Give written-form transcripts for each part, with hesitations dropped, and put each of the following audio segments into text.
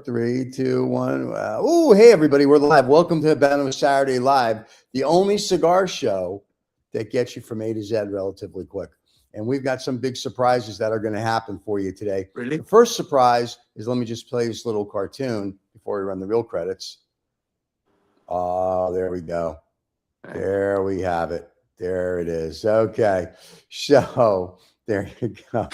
Three, two, one. Oh, hey, everybody. We're live. Welcome to Habanos Saturday Live, the only cigar show that gets you from A to Z relatively quick. And we've got some big surprises that are going to happen for you today. Really? The first surprise is, let me just play this little cartoon before we run the real credits. Oh, there we go. There we have it. There it is. Okay. So there you go.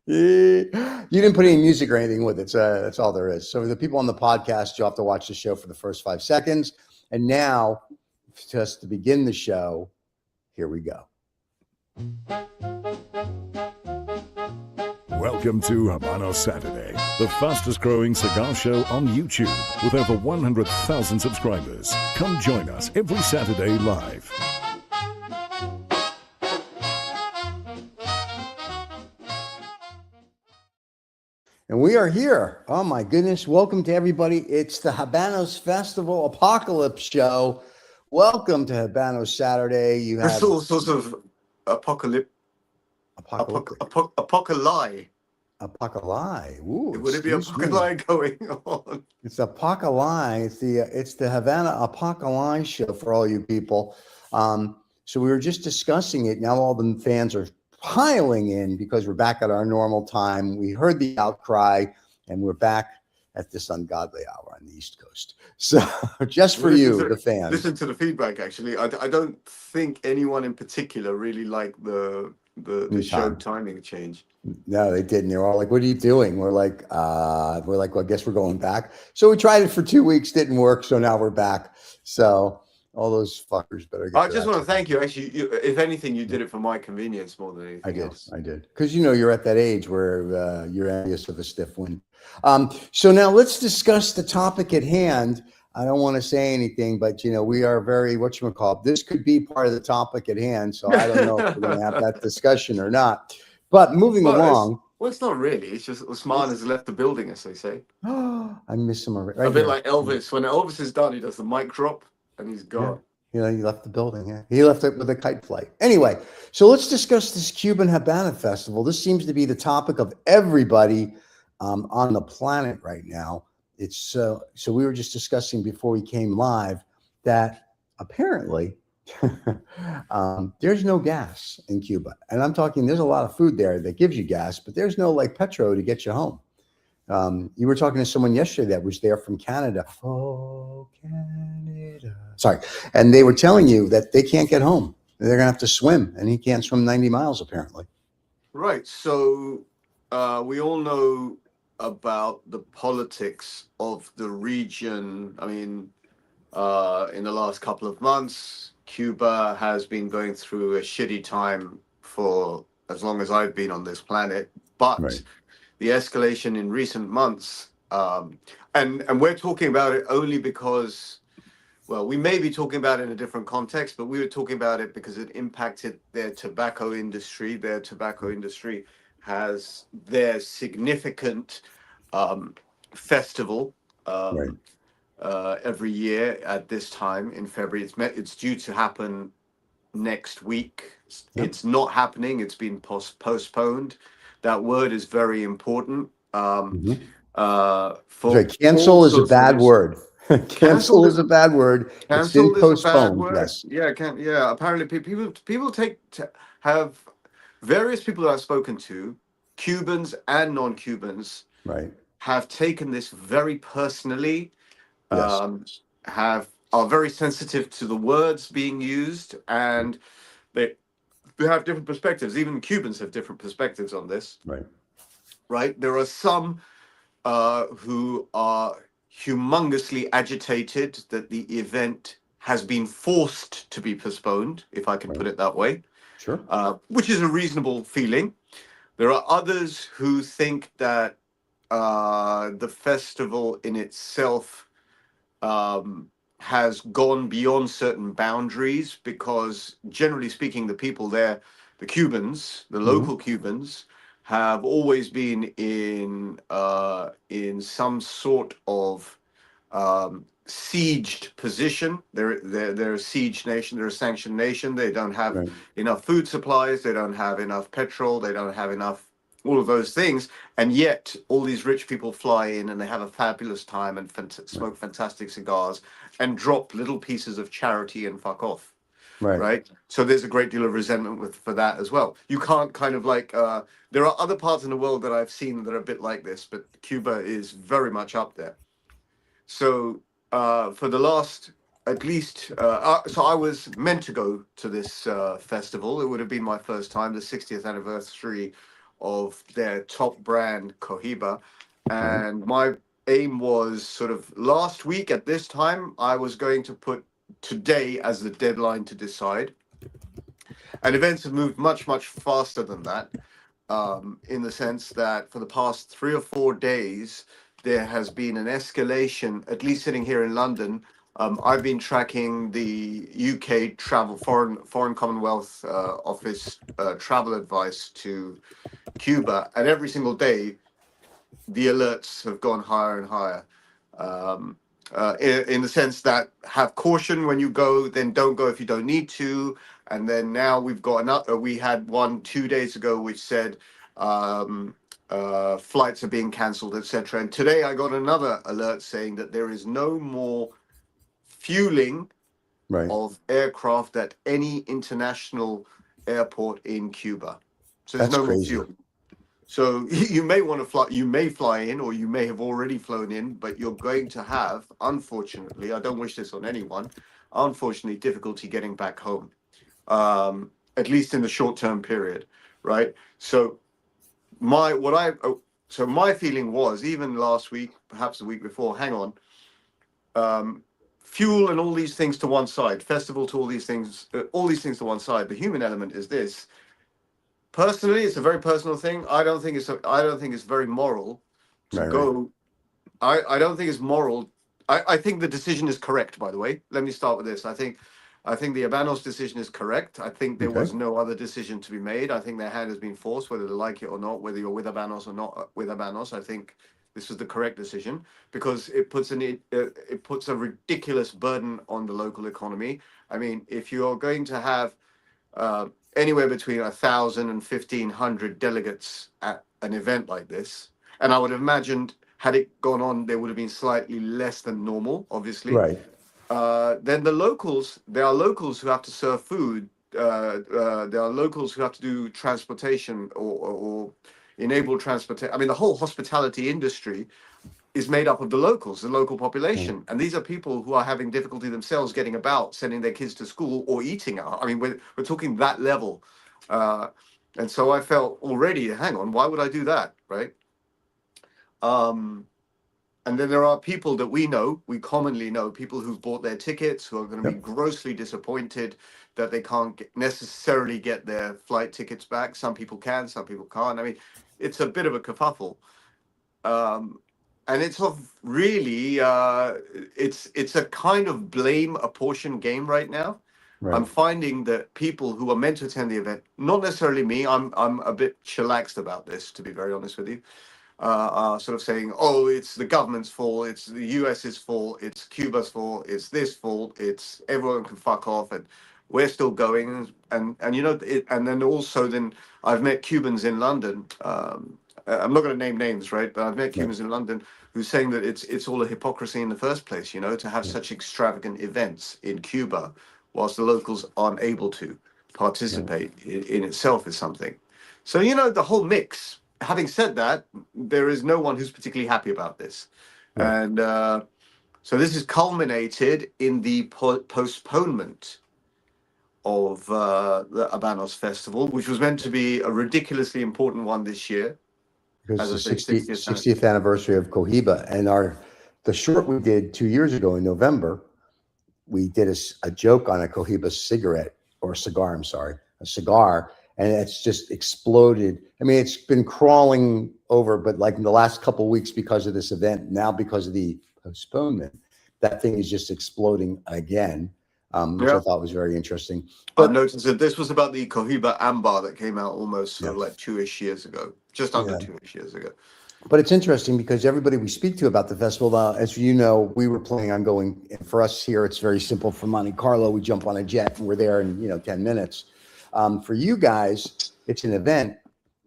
You didn't put any music or anything with it, so that's all there is. So the people on the podcast, you'll have to watch the show for the first 5 seconds. And now, just to begin the show, here we go. Welcome to Habanos Saturday, the fastest growing cigar show on YouTube with over 100,000 subscribers. Come join us every Saturday live. And we are here. Oh my goodness. Welcome to everybody. It's the Habanos Festival Apocalypse Show. Welcome to Habanos Saturday. You have That's all sorts of apocalypse. Apocalypse. Apocalypse. Ooh, Would it be apocalypse going on? It's Apocalypse. It's the Havana Apocalypse show for all you people. So we were just discussing it. Now all the fans are piling in because we're back at our normal time. We heard the outcry, and we're back at this ungodly hour on the East Coast. So just for you, the fans. Listen to the feedback, actually. I don't think anyone in particular really liked the show timing change. No, they didn't. They were all like, "What are you doing?" We're like, well, I guess we're going back. So we tried it for 2 weeks, didn't work. So now we're back. So all those fuckers better get I just want to thank you. Actually, if anything, you did it for my convenience more than anything else. I did. Because, you're at that age where you're envious of a stiff wind. So now let's discuss the topic at hand. I don't want to say anything, but, we are very, whatchamacallit, this could be part of the topic at hand. So I don't know if we're going to have that discussion or not. But moving along. Well, it's not really. It's just Usman has left the building, as they say. I miss him already. A bit like Elvis. When Elvis is done, he does the mic drop. And he's gone. Yeah. He left the building. Yeah. He left it with a kite flight. Anyway, so let's discuss this Cuban Habana Festival. This seems to be the topic of everybody on the planet right now. It's so we were just discussing before we came live that apparently there's no gas in Cuba. And I'm talking, there's a lot of food there that gives you gas, but there's no like petro to get you home. You were talking to someone yesterday that was there from Canada. Oh, Canada. Sorry. And they were telling you that they can't get home. They're going to have to swim, and he can't swim 90 miles, apparently. Right. So we all know about the politics of the region. I mean, in the last couple of months, Cuba has been going through a shitty time for as long as I've been on this planet. But the escalation in recent months, and we're talking about it only because, well, we may be talking about it in a different context, but we were talking about it because it impacted their tobacco industry. Their tobacco industry has their significant festival every year at this time in February. It's due to happen next week. It's not happening. It's been postponed. That word is very important. Cancel is a bad word. Cancel is a bad word. It's been postponed. Yes. Yeah. Apparently, people have various people that I've spoken to, Cubans and non-Cubans, have taken this very personally. Are very sensitive to the words being used, and they have different perspectives. Even Cubans have different perspectives on this. Right. There are some who are humongously agitated that the event has been forced to be postponed, if I can put it that way. Sure. Which is a reasonable feeling. There are others who think that the festival in itself has gone beyond certain boundaries, because generally speaking, the people there, the Cubans, the local Cubans, have always been in some sort of sieged position. They're a sieged nation. They're a sanctioned nation. They don't have enough food supplies. They don't have enough petrol. They don't have enough all of those things, and yet all these rich people fly in and they have a fabulous time and smoke fantastic cigars and drop little pieces of charity and fuck off. Right. Right. So there's a great deal of resentment for that as well. You can't kind of like, there are other parts in the world that I've seen that are a bit like this, but Cuba is very much up there. So for the last, at least, so I was meant to go to this festival. It would have been my first time, the 60th anniversary of their top brand, Cohiba. And my aim was sort of last week at this time, I was going to put today as the deadline to decide. And events have moved much, much faster than that, in the sense that for the past 3 or 4 days, there has been an escalation, at least sitting here in London. I've been tracking the UK travel, Foreign Commonwealth Office travel advice to Cuba, and every single day, the alerts have gone higher and higher. In the sense that have caution when you go, then don't go if you don't need to. And then now we've got another. We had one 2 days ago which said flights are being cancelled, etc. And today I got another alert saying that there is no more fueling of aircraft at any international airport in Cuba. So there's no more fuel. So you may want to fly, you may fly in, or you may have already flown in, but you're going to have, unfortunately, I don't wish this on anyone, unfortunately, difficulty getting back home, at least in the short-term period, right? So my feeling was, even last week, perhaps the week before, hang on, fuel and all these things to one side, festival to all these things to one side. The human element is this. Personally, it's a very personal thing. I don't think it's very moral to go. I don't think it's moral. I think the decision is correct, by the way. Let me start with this. I think the Habanos decision is correct. I think there was no other decision to be made. I think their hand has been forced, whether they like it or not, whether you're with Habanos or not with Habanos. I think this was the correct decision because it puts a ridiculous burden on the local economy. I mean, if you are going to have anywhere between 1,000 and 1,500 delegates at an event like this, and I would have imagined had it gone on, there would have been slightly less than normal, obviously. Right. Then there are locals who have to serve food. There are locals who have to do transportation or enable transportation. I mean, the whole hospitality industry is made up of the locals, the local population. And these are people who are having difficulty themselves getting about, sending their kids to school or eating out. I mean, we're talking that level. And so I felt already, hang on, why would I do that, right? And then there are people that we commonly know, people who've bought their tickets, who are going to be grossly disappointed that they can't necessarily get their flight tickets back. Some people can, some people can't. I mean, it's a bit of a kerfuffle. And it's really, it's a kind of blame apportion game right now. Right. I'm finding that people who are meant to attend the event, not necessarily me, I'm a bit chillaxed about this, to be very honest with you, are sort of saying, oh, it's the government's fault, it's the US's fault, it's Cuba's fault, it's this fault, it's everyone can fuck off, and we're still going. And you know, and then also then I've met Cubans in London. I'm not going to name names, right? But I've met Cubans in London who's saying that it's all a hypocrisy in the first place, you know, to have such extravagant events in Cuba whilst the locals aren't able to participate in itself is something. So, you know, the whole mix. Having said that, there is no one who's particularly happy about this. And so this is culminated in the postponement of the Habanos Festival, which was meant to be a ridiculously important one this year. Because the 60th anniversary of Cohiba, and the short we did 2 years ago in November, we did a joke on a Cohiba cigarette, or cigar, I'm sorry, a cigar, and it's just exploded. I mean, it's been crawling over, but like in the last couple of weeks because of this event, now because of the postponement, that thing is just exploding again, which I thought was very interesting. But I noticed that this was about the Cohiba Ambar that came out almost sort of like 2-ish years ago, just under 2-ish years ago. But it's interesting because everybody we speak to about the festival, as you know, we were planning on going. And for us here, it's very simple. From Monte Carlo, we jump on a jet and we're there in 10 minutes. For you guys, it's an event,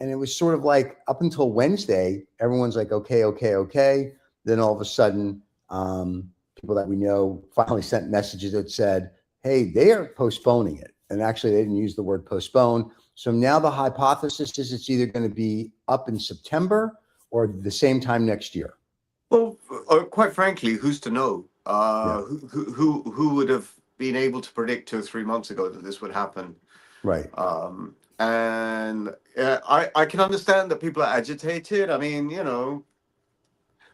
And it was sort of like up until Wednesday, everyone's like, okay, okay, okay. Then all of a sudden, people that we know finally sent messages that said, hey, they are postponing it. And actually, they didn't use the word postpone. So now the hypothesis is it's either going to be up in September or the same time next year. Well, quite frankly, who's to know? Yeah. Who would have been able to predict 2 or 3 months ago that this would happen? Right. And I can understand that people are agitated. I mean, you know,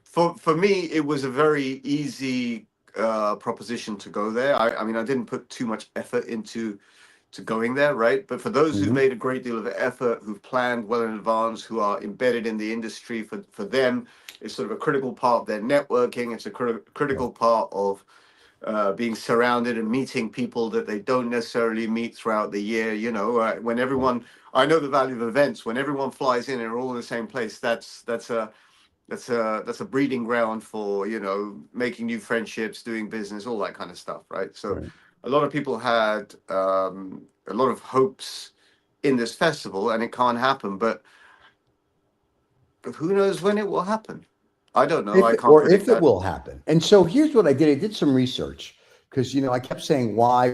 for me, it was a very easy proposition to go there. I mean, I didn't put too much effort into going there, right? But for those who've made a great deal of effort, who've planned well in advance, who are embedded in the industry, for them, it's sort of a critical part of their networking. It's a critical part of being surrounded and meeting people that they don't necessarily meet throughout the year. You know, when everyone, I know the value of events. When everyone flies in and are all in the same place, that's a breeding ground for, you know, making new friendships, doing business, all that kind of stuff, right? So Right. a lot of people had a lot of hopes in this festival, and it can't happen. But who knows when it will happen? I don't know. I can't predict If it that. will happen. And so here's what I did. I did some research because, you know, I kept saying why.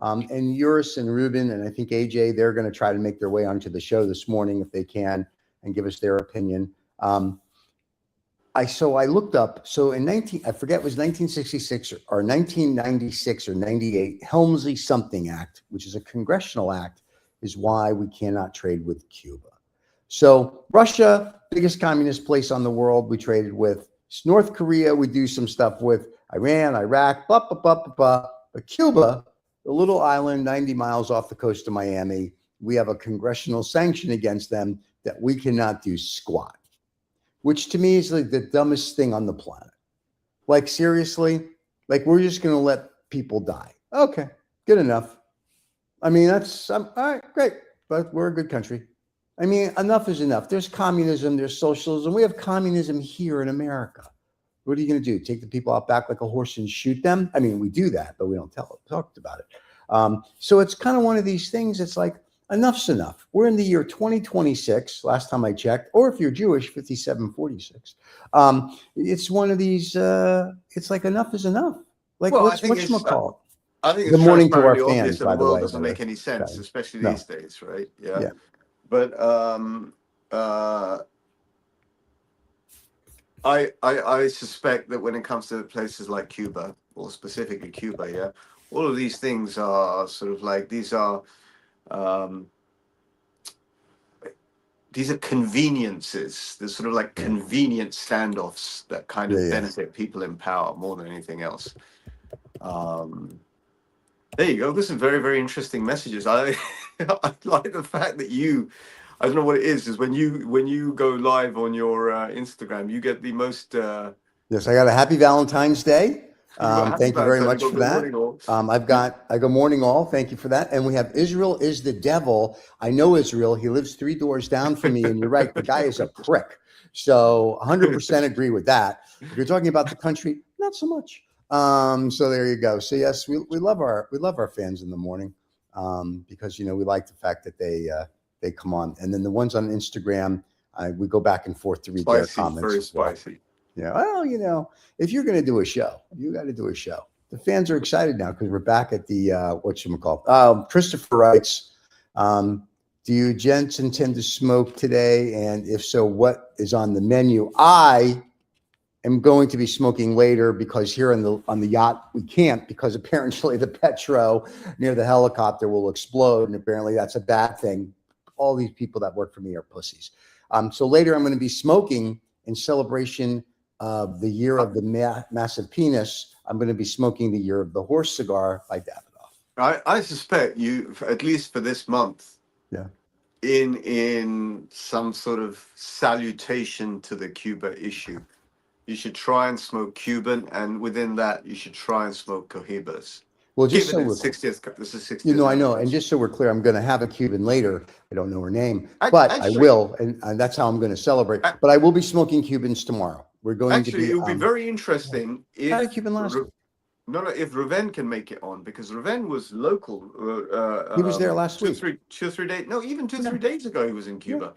And Eurus and Ruben and I think AJ, they're going to try to make their way onto the show this morning if they can and give us their opinion. I looked up. So in I forget it was 1966 or 1996 or 98, Helmsley something act, which is a congressional act, is why we cannot trade with Cuba. So Russia, biggest communist place on the world, we traded with. North Korea, we do some stuff with. Iran, Iraq, blah, blah, blah, blah, blah. But Cuba, the little island 90 miles off the coast of Miami, we have a congressional sanction against them that we cannot do squat, which to me is like the dumbest thing on the planet. Like, seriously, like we're just going to let people die. Okay, good enough. I mean, that's all right, great, but we're a good country. I mean, enough is enough. There's communism, there's socialism. We have communism here in America. What are you going to do? Take the people out back like a horse and shoot them? I mean, we do that, but we don't talk about it. So it's kind of one of these things. It's like, enough's enough. We're in the year 2026, last time I checked, or if you're Jewish, 5746. It's one of these, it's like enough is enough. Like, Well, whatchamacallit? I think it's Good morning to our transparently obvious fans, that by the the world way. doesn't make any sense, Okay. especially No. these days, right? Yeah. Yeah. But I suspect that when it comes to places like Cuba, or specifically Cuba, yeah, all of these things are sort of like these are conveniences. They're sort of like convenient standoffs that kind of benefit people in power more than anything else. There you go. There's some very, very interesting messages. I like the fact that I don't know what it is when you go live on your Instagram, you get the most. Yes, I got a happy Valentine's Day. Thank you very much for that. I go morning all. Thank you for that. And we have Israel is the devil. I know Israel. He lives 3 doors down from me. And you're right. The guy is a prick. So 100% agree with that. If you're talking about the country, not so much. So there you go. So yes, we love our fans in the morning because, you know, we like the fact that they come on. And then the ones on Instagram, we go back and forth to read their comments. Very as well. spicy. Yeah. Well, you know, if you're going to do a show, you got to do a show. The fans are excited now because we're back at the whatchamacallit. Christopher writes, do you gents intend to smoke today? And if so, what is on the menu? I am going to be smoking later because here on the yacht we can't, because apparently the petro near the helicopter will explode, and apparently that's a bad thing. All these people that work for me are pussies. So later I'm going to be smoking in celebration of the year of the massive penis. I'm going to be smoking the year of the horse cigar by Davidoff. I suspect you, at least for this month, in some sort of salutation to the Cuba issue, you should try and smoke Cuban, and within that, you should try and smoke Cohibas. Well, just so this is 60th. you know, I know, and just so we're clear, I'm going to have a Cuban later. I don't know her name, but I will, and that's how I'm going to celebrate. But I will be smoking Cubans tomorrow. We're going to be. It would be very interesting if Cuban last. No, no. If Raven can make it on, because Raven was local. He was there last week. 2 or 3 days. No, even 2 or Yeah. 3 days ago, he was in Cuba.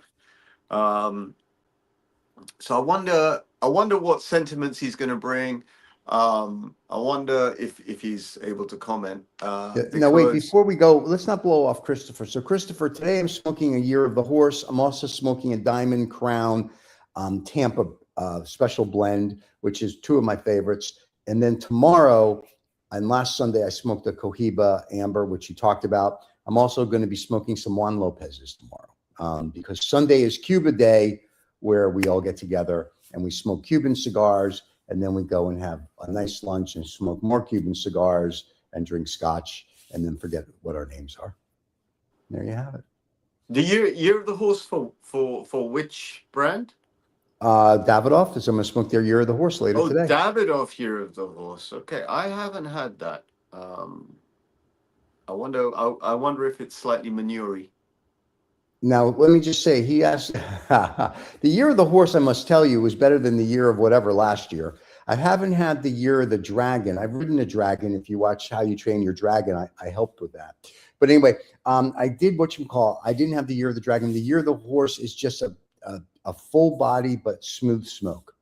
So I wonder what sentiments he's going to bring. I wonder if he's able to comment. Now, wait, Because before we go, let's not blow off Christopher. So, Christopher, today I'm smoking a Year of the Horse. I'm also smoking a Diamond Crown Tampa special blend, which is two of my favorites. And then tomorrow and last Sunday, I smoked a Cohiba Amber, which you talked about. I'm also going to be smoking some Juan Lopez's tomorrow because Sunday is Cuba Day, where we all get together and we smoke Cuban cigars. And then we go and have a nice lunch and smoke more Cuban cigars and drink scotch and then forget what our names are. There you have it. the year of the horse for which brand? Davidoff is I'm going to smoke their Year of the Horse later today. Davidoff Year of the Horse. Okay, I haven't had that. I wonder if it's slightly manure-y. Now, let me just say, he asked, the Year of the Horse, I must tell you, was better than the Year of whatever last year. I haven't had the Year of the Dragon. I've ridden a dragon. If you watch How You Train Your Dragon, I helped with that. But anyway, I did I didn't have the Year of the Dragon. The Year of the Horse is just a full body but smooth smoke.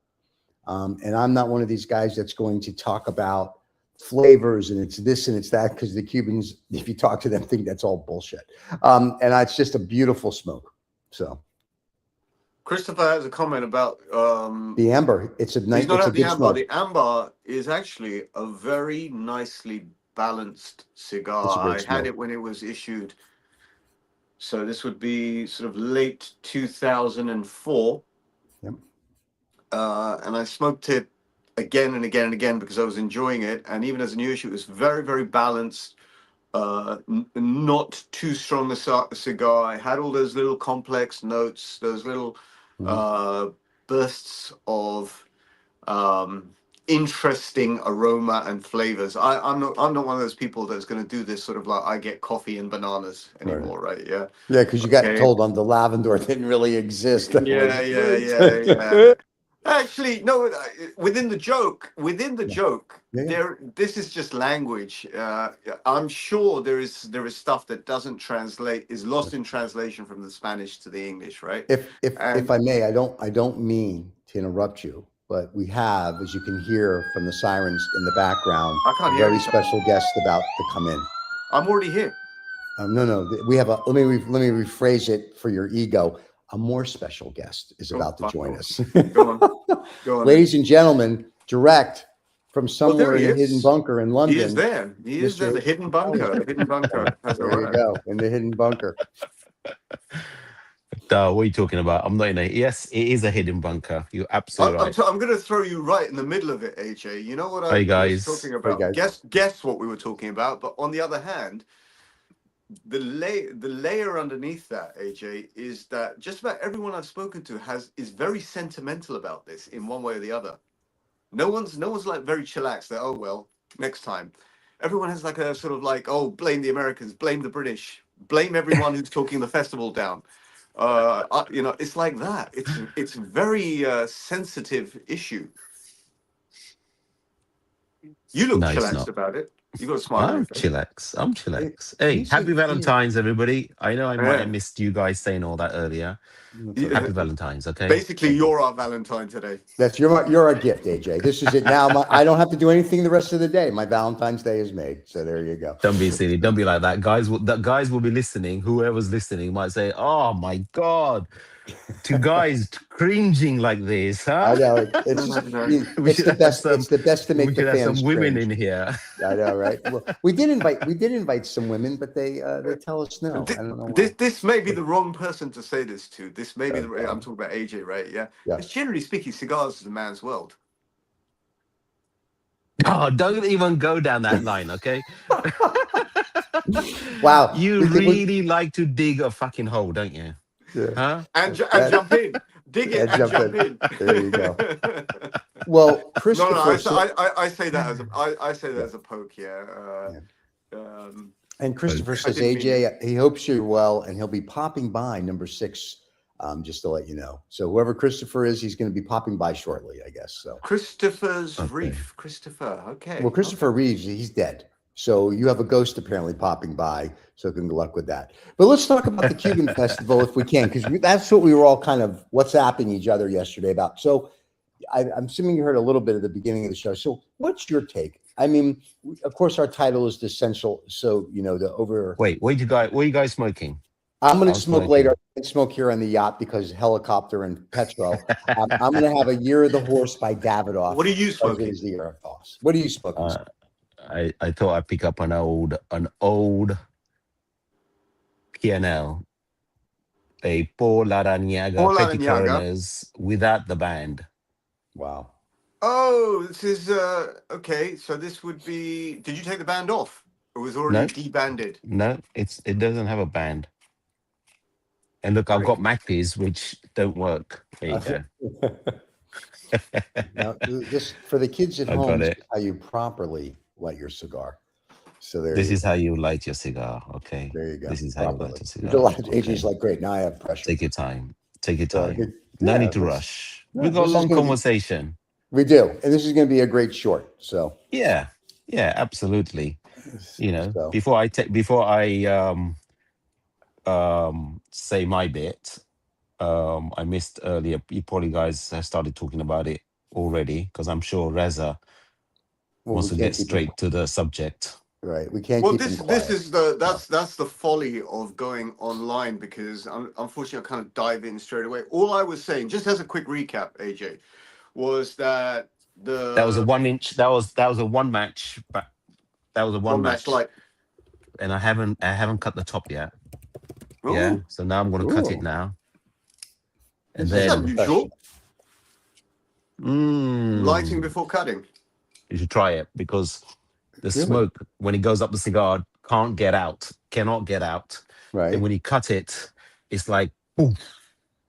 And I'm not one of these guys that's going to talk about flavors and it's this and it's that, because the Cubans, if you talk to them, think that's all bullshit. And it's just a beautiful smoke. So Christopher has a comment about the amber. It's a nice. he's not It's a at the good amber. smoke. The amber is actually a very nicely balanced cigar. It's a great I smoke. had it when it was issued. So this would be sort of late 2004. Yep. And I smoked it again and again and again because I was enjoying it. And even as a new issue, it was very, very balanced. Not too strong a cigar. I had all those little complex notes, those little bursts of interesting aroma and flavors. I'm not one of those people that's going to do this sort of like I get coffee and bananas anymore, right? Yeah. Yeah, because you got told on the lavender didn't really exist. Yeah. Actually, no. Within the joke, this is just language. I'm sure there is stuff that doesn't translate, is lost in translation from the Spanish to the English, right? If I may, I don't mean to interrupt you, but we have, as you can hear from the sirens in the background, a very special guest about to come in. I'm already here. No, we have let me rephrase it for your ego. A more special guest is about to join us. Go on. Ladies and gentlemen, direct from somewhere in the hidden bunker in London. He is there. He is there. The hidden bunker. The hidden bunker. There you go, in the hidden bunker. What are you talking about? I'm not in a. Yes, it is a hidden bunker. You're absolutely right. I'm going to throw you right in the middle of it, AJ. You know what I was talking about? Hey guys. Guess what we were talking about. But on the other hand, the layer underneath that, AJ, is that just about everyone I've spoken to is very sentimental about this in one way or the other. No one's like very chillaxed that, oh well, next time. Everyone has like a sort of like, oh, blame the Americans, blame the British, blame everyone who's talking the festival down. It's like that. It's a very sensitive issue. You look chillaxed about it. You got a smile. I'm chillax. Hey, happy Valentine's, everybody. I know I might have missed you guys saying all that earlier. Happy Valentine's, okay? Basically, you're our Valentine today. You're our gift, AJ. This is it now. I don't have to do anything the rest of the day. My Valentine's Day is made. So there you go. Don't be silly. Don't be like that. Guys will be listening. Whoever's listening might say, "Oh my God." To guys cringing like this, huh? I know it's the best. It's the best to make the fans have some women cringe. in here. I know, right? Well, we did invite some women, but they tell us no. I don't know why. This may be the wrong person to say this to. This may be I'm talking about AJ, right? Yeah. Because generally speaking, cigars is a man's world. Oh, don't even go down that line, okay? Wow, you really like to dig a fucking hole, don't you? Yeah. Huh? And jump in, dig it, and jump in. There you go. Well, Christopher. I say that as a poke, And Christopher says, AJ, he hopes you're well, and he'll be popping by number 6 just to let you know. So whoever Christopher is, he's going to be popping by shortly, I guess. So Christopher's Okay. Reef. Christopher. Okay. well, Christopher Reeves, he's dead. So you have a ghost apparently popping by. So good luck with that. But let's talk about the Cuban festival if we can, because that's what we were all kind of WhatsApping each other yesterday about. So I'm assuming you heard a little bit at the beginning of the show. So what's your take? I mean, of course, our title is the essential. So, you know, the over. Wait, what are you guys smoking? I'm going to I'm smoke smoking. later. I can smoke here on the yacht because helicopter and Petro. I'm going to have a Year of the Horse by Davidoff. What are you because it smoking? is the Year of the Horse. What are you smoking? I thought I'd pick up an old P&L, a Paul Larrañaga Paul Petit Larrañaga. Coronas without the band. Wow. Oh, this is okay. So this would be. Did you take the band off? It was already debanded. No, it doesn't have a band. And look, I've Right. got Macpies which don't work. There you go. Now, this for the kids at I home, got this it. is how you properly light your cigar. So there. This you is how you light your cigar. Okay. There you go. This is how you Properly. light your There's cigar. a lot. Okay. AJ's like, great. Now I have pressure. Take your time. Take your So, time. No yeah, need to let's- rush. no, We've got a this is long gonna be- conversation. We do, and this is going to be a great short. So Yeah, absolutely. You know, So- before I say my bit, I missed earlier. You probably guys have started talking about it already because I'm sure Reza well, wants we to can't get keep straight to the subject. right. We can't Well, keep this him this quiet. is that's the folly of going online because unfortunately I kind of dive in straight away. All I was saying, just as a quick recap, AJ, was that That was a 1 inch. That was a one match. That was a one match, like and I haven't cut the top yet. oh, Yeah, so now I'm going to cut it Ooh. now, and This is that's then unusual. mm, Lighting before cutting. you should try it because the Really? smoke when it goes up the cigar cannot get out. Right. And when you cut it, it's like boom.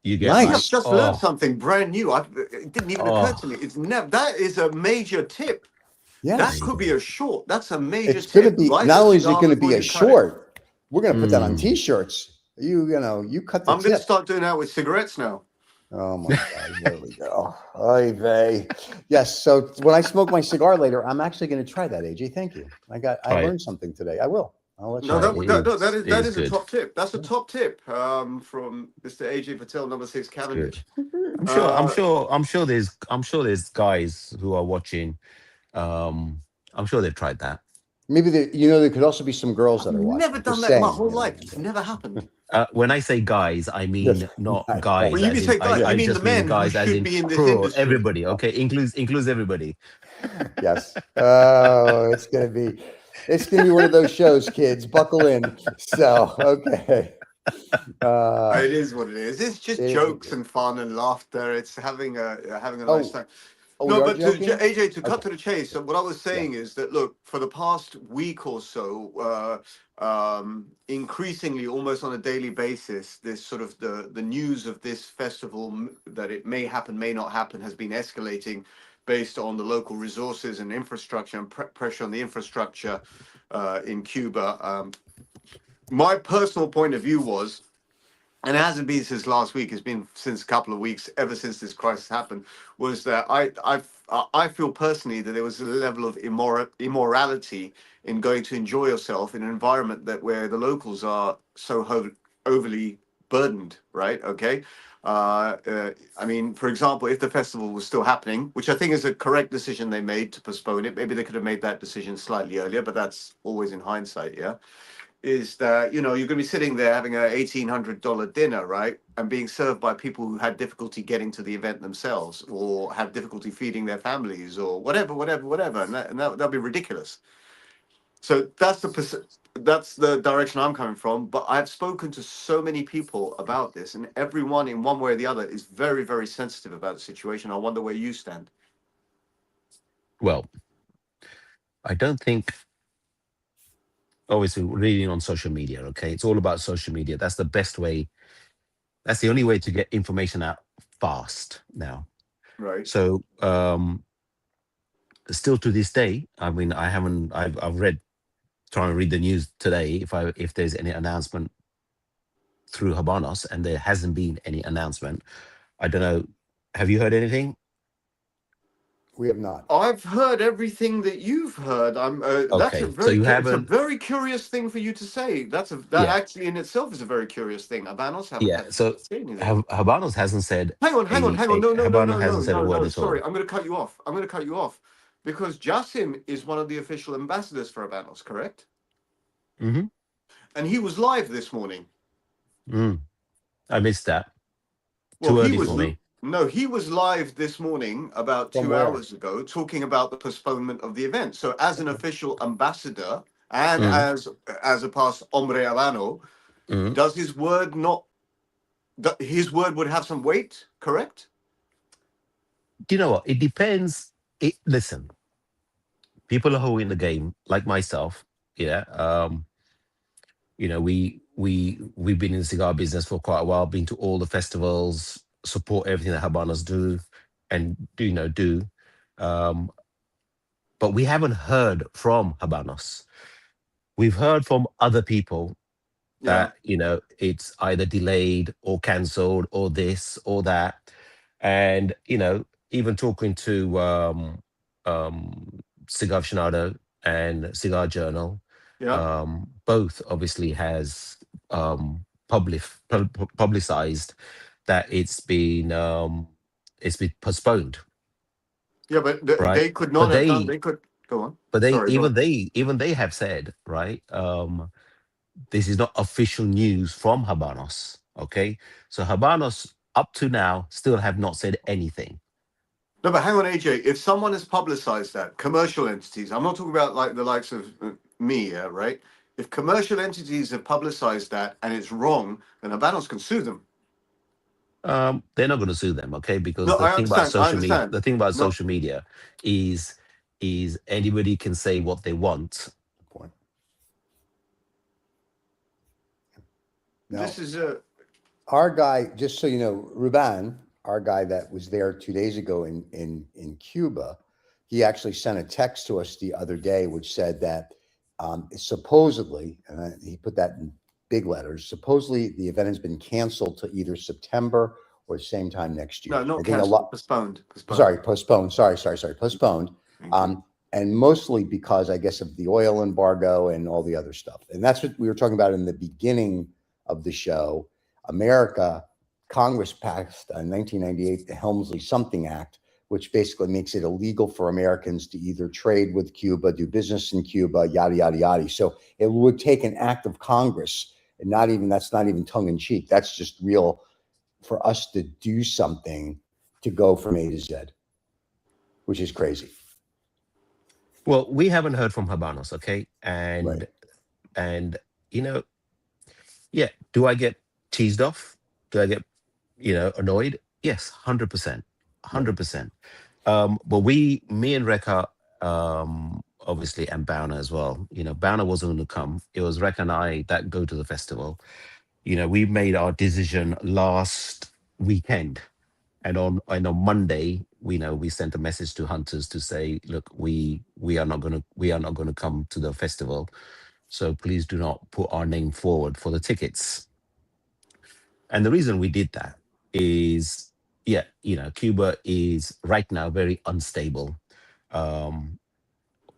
You get Nice. I've like, just learned something brand new. It didn't even occur to me. It's never. That is a major tip. Yes. That could be a short. That's a major It's going to tip. be. Light Not a only is it cigar going to before be a you cut it. short, we're going to put that on Mm. T-shirts. You know, you cut the I'm going to tip. start doing that with cigarettes now. Oh my God! There we go. Oy vey. Yes. So when I smoke my cigar later, I'm actually going to try that. AJ, thank you. I Try it. learned something today. I will. I'll let you No, know. that is a good. top tip. That's a top tip from Mr. AJ Patel, number 6 Good. Cavendish. I'm sure there's guys who are watching. I'm sure they've tried that. Maybe there could also be some girls that I've are watching. never done Just that in my saying, whole you know. life. It's never happened. When I say guys, I mean Yes. not Right. guys. When you as say in- guys, I you mean just the men who guys as should in be in this plural, industry. everybody. Okay, includes everybody. Yes. Oh, it's gonna be one of those shows, kids. Buckle in. So okay. It is what it is. It's just it- jokes and fun and laughter. It's having a nice time. Oh, No, we are but joking? AJ, to cut Okay. to the chase, so what I was saying is that look, for the past week or so, increasingly, almost on a daily basis, this sort of the news of this festival that it may happen, may not happen, has been escalating based on the local resources and infrastructure and pressure on the infrastructure in Cuba. My personal point of view was, and it hasn't been since last week, it's been since a couple of weeks, ever since this crisis happened, was that I feel personally that there was a level of immorality in going to enjoy yourself in an environment where the locals are so overly burdened, right? Okay. I mean, for example, if the festival was still happening, which I think is a correct decision they made to postpone it, maybe they could have made that decision slightly earlier, but that's always in hindsight, yeah? Is that, you're going to be sitting there having a $1,800 dinner, right? And being served by people who had difficulty getting to the event themselves or have difficulty feeding their families or whatever. And that'll be ridiculous. So that's the direction I'm coming from. But I've spoken to so many people about this, and everyone in one way or the other is very, very sensitive about the situation. I wonder where you stand. Well, I don't think. Obviously, reading on social media. Okay, it's all about social media. That's the best way. That's the only way to get information out fast now. Right. So, still to this day, I mean, I've read, trying to read the news today if there's any announcement through Habanos, and there hasn't been any announcement. I don't know. Have you heard anything? We have not. I've heard everything that you've heard. That's a Okay, so you it's a haven't. very curious thing for you to say. That Yeah, actually in itself is a very curious thing. Habanos haven't yeah. had So to say anything. Habanos hasn't said Hang on. No, no, no, Habanos no, no, hasn't said a no, word no. at Sorry, all. I'm going to cut you off. Because Jassim is one of the official ambassadors for Habanos, correct? Hmm. And he was live this morning. Mm, I missed that. Well, Too early for me. no, he was live this morning about From 2 where? hours ago talking about the postponement of the event. So as an official ambassador and Mm, as a past hombre habano, mm. does his word not his word would have some weight, correct? Do you know what? It depends. Listen, people who are in the game, like myself, yeah. We've been in the cigar business for quite a while, been to all the festivals, support everything that Habanos do, and do. Um, but we haven't heard from Habanos. We've heard from other people Yeah. that it's either delayed or cancelled or this or that, and even talking to Cigar Aficionado and Cigar Journal, Yeah. both obviously has publicized that it's been postponed, Yeah, but right? they could not But have done. they They could go on. but they Sorry, go even on. they even they have said, right, this is not official news from Habanos. Okay, so Habanos up to now still have not said anything. No, but hang on, AJ. If someone has publicized that, commercial entities, I'm not talking about like the likes of me, yeah, right? If commercial entities have publicized that and it's wrong, then Habanos can sue them. They're not going to sue them, okay? No, Because I understand. I understand. the thing about No, social media is anybody can say what they want. Good point. Now, this is a our guy, just so you know, Ruban, our guy that was there 2 days ago in Cuba, he actually sent a text to us the other day, which said that supposedly, and he put that in big letters, supposedly the event has been canceled to either September or the same time next year. no, not I think a cancelled, lot. postponed. Sorry, postponed. Sorry, postponed. Thank you. And mostly because I guess of the oil embargo and all the other stuff. And that's what we were talking about in the beginning of the show. Congress passed in 1998 the Helmsley Something Act, which basically makes it illegal for Americans to either trade with Cuba, do business in Cuba, yada, yada, yada. So it would take an act of Congress, and that's not even tongue in cheek. That's just real for us to do something to go from A to Z, which is crazy. Well, we haven't heard from Habanos, okay? Right. And yeah, do I get teased off? Do I get annoyed? Yes, 100%. Right. 100%. But me and Rekha, obviously, and Bauner as well. Bauner wasn't going to come. It was Rekha and I that go to the festival. We made our decision last weekend, and on Monday, we sent a message to hunters to say, look, we are not going to come to the festival, so please do not put our name forward for the tickets. And the reason we did that is, yeah, Cuba is right now very unstable. Um,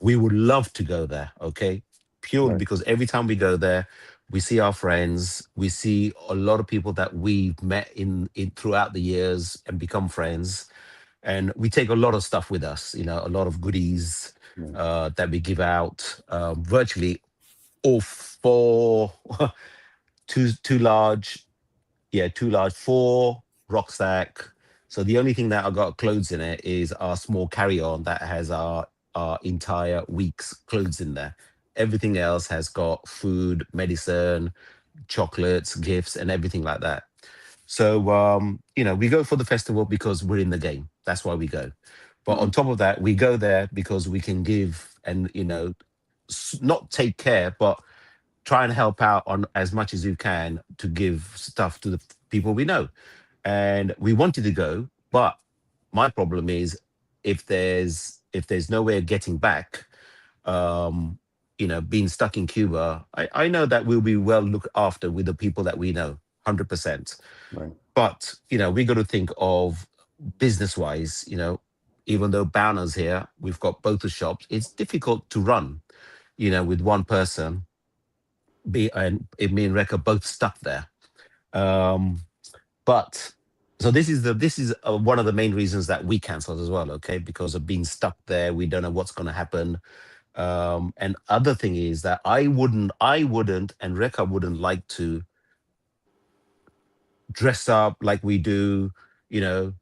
we would love to go there, okay? Purely Right. because every time we go there, we see our friends, we see a lot of people that we've met in throughout the years and become friends. And we take a lot of stuff with us, a lot of goodies Right. that we give out, virtually all four, too large, yeah, too large, four rucksack. So the only thing that I got clothes in it is our small carry-on that has our entire week's clothes in there. Everything else has got food, medicine, chocolates, gifts, and everything like that. So we go for the festival because we're in the game. That's why we go. But on top of that, we go there because we can give and not take care, but try and help out on as much as you can to give stuff to the people we know. And we wanted to go, but my problem is if there's no way of getting back, being stuck in Cuba, I know that we'll be well looked after with the people that we know. 100%. Right. But, we got to think of business wise, even though Banners here, we've got both the shops, it's difficult to run, with one person, and me and Reka both stuck there. But so this is one of the main reasons that we cancelled as well, okay? Because of being stuck there, we don't know what's going to happen. And other thing is that I wouldn't, and Reka wouldn't like to dress up like we do, you know,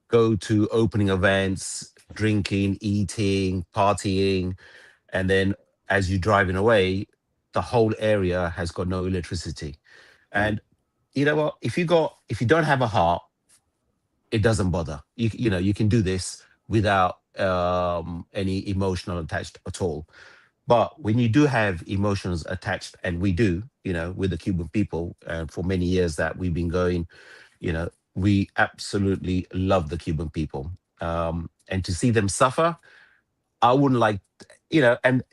go to opening events, drinking, eating, partying, and then as you're driving away, the whole area has got no electricity. And you know what? If you don't have a heart, it doesn't bother. You can do this without any emotional attached at all. But when you do have emotions attached, and we do, with the Cuban people, for many years that we've been going, we absolutely love the Cuban people. And to see them suffer, I wouldn't like, and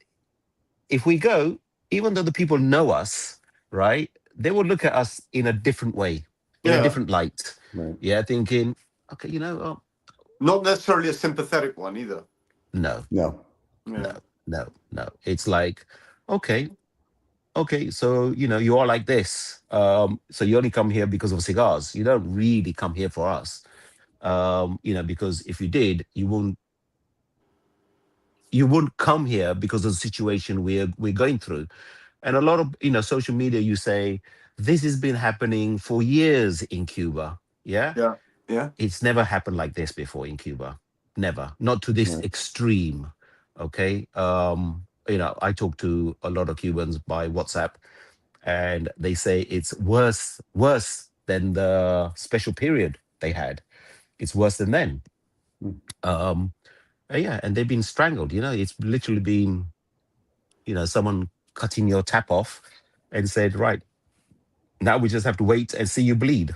if we go, even though the people know us, right, they will look at us in a different way, in a Yeah. different light. Right. Yeah, thinking, okay, Not necessarily a sympathetic one either. no, No. Yeah. no. It's like, okay, so you are like this. So you only come here because of cigars. You don't really come here for us. Because if you did, you wouldn't come here because of the situation we're going through. And a lot of social media, you say this has been happening for years in Cuba. Yeah, Yeah. Yeah. it's never happened like this before in Cuba. Never, not to this Right. extreme. Okay. I talk to a lot of Cubans by WhatsApp, and they say it's worse than the special period they had. It's worse than then. Mm. Yeah, and they've been strangled. It's literally been, someone cutting your tap off and said, right, now we just have to wait and see you bleed.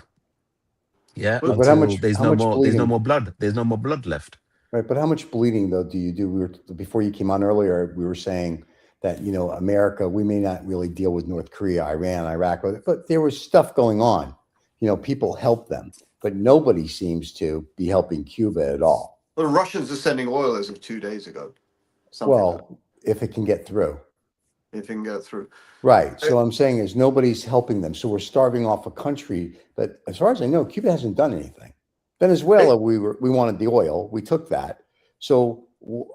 Yeah, Well, But until there's how no much more, there's no bleeding? more blood. There's no more blood left. Right. But how much bleeding though do you do? Before you came on earlier, we were saying that, America, we may not really deal with North Korea, Iran, Iraq, but there was stuff going on. People help them, but nobody seems to be helping Cuba at all. the Russians are sending oil as of 2 days ago. Something like Well, if it can get through. that, if it can go through. Right. So I'm saying is nobody's helping them. So we're starving off a country that, as far as I know, Cuba hasn't done anything. Venezuela, we wanted the oil. We took that. So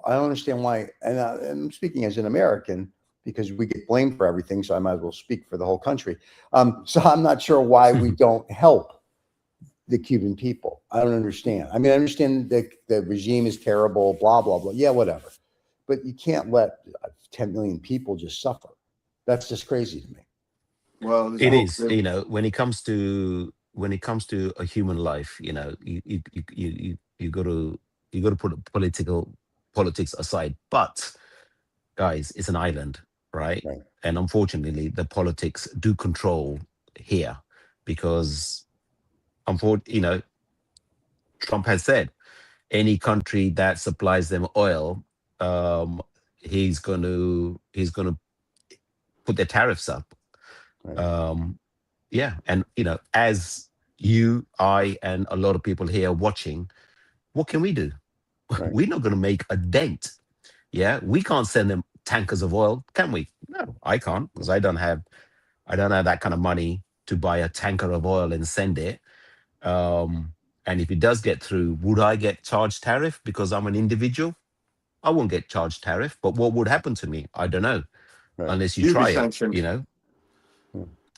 I don't understand why. And I'm speaking as an American because we get blamed for everything. So I might as well speak for the whole country. So I'm not sure why we don't help the Cuban people. I don't understand. I mean, I understand that the regime is terrible, blah, blah, blah. Yeah, whatever. But you can't let 10 million people just suffer. That's just crazy to me. Well, It is, when it comes to a human life, you got to put politics aside. But guys, it's an island, right? Right. And unfortunately, the politics do control here because, Trump has said any country that supplies them oil, he's gonna put their tariffs up. Right. Yeah, and as you, I, and a lot of people here watching, what can we do? Right. We're not going to make a dent. Yeah, we can't send them tankers of oil, can we? No, I can't, because I don't have that kind of money to buy a tanker of oil and send it. And if it does get through, would I get charged tariff because I'm an individual? I won't get charged tariff, but what would happen to me? I don't know, Right. unless you You'd be try it. sanctioned.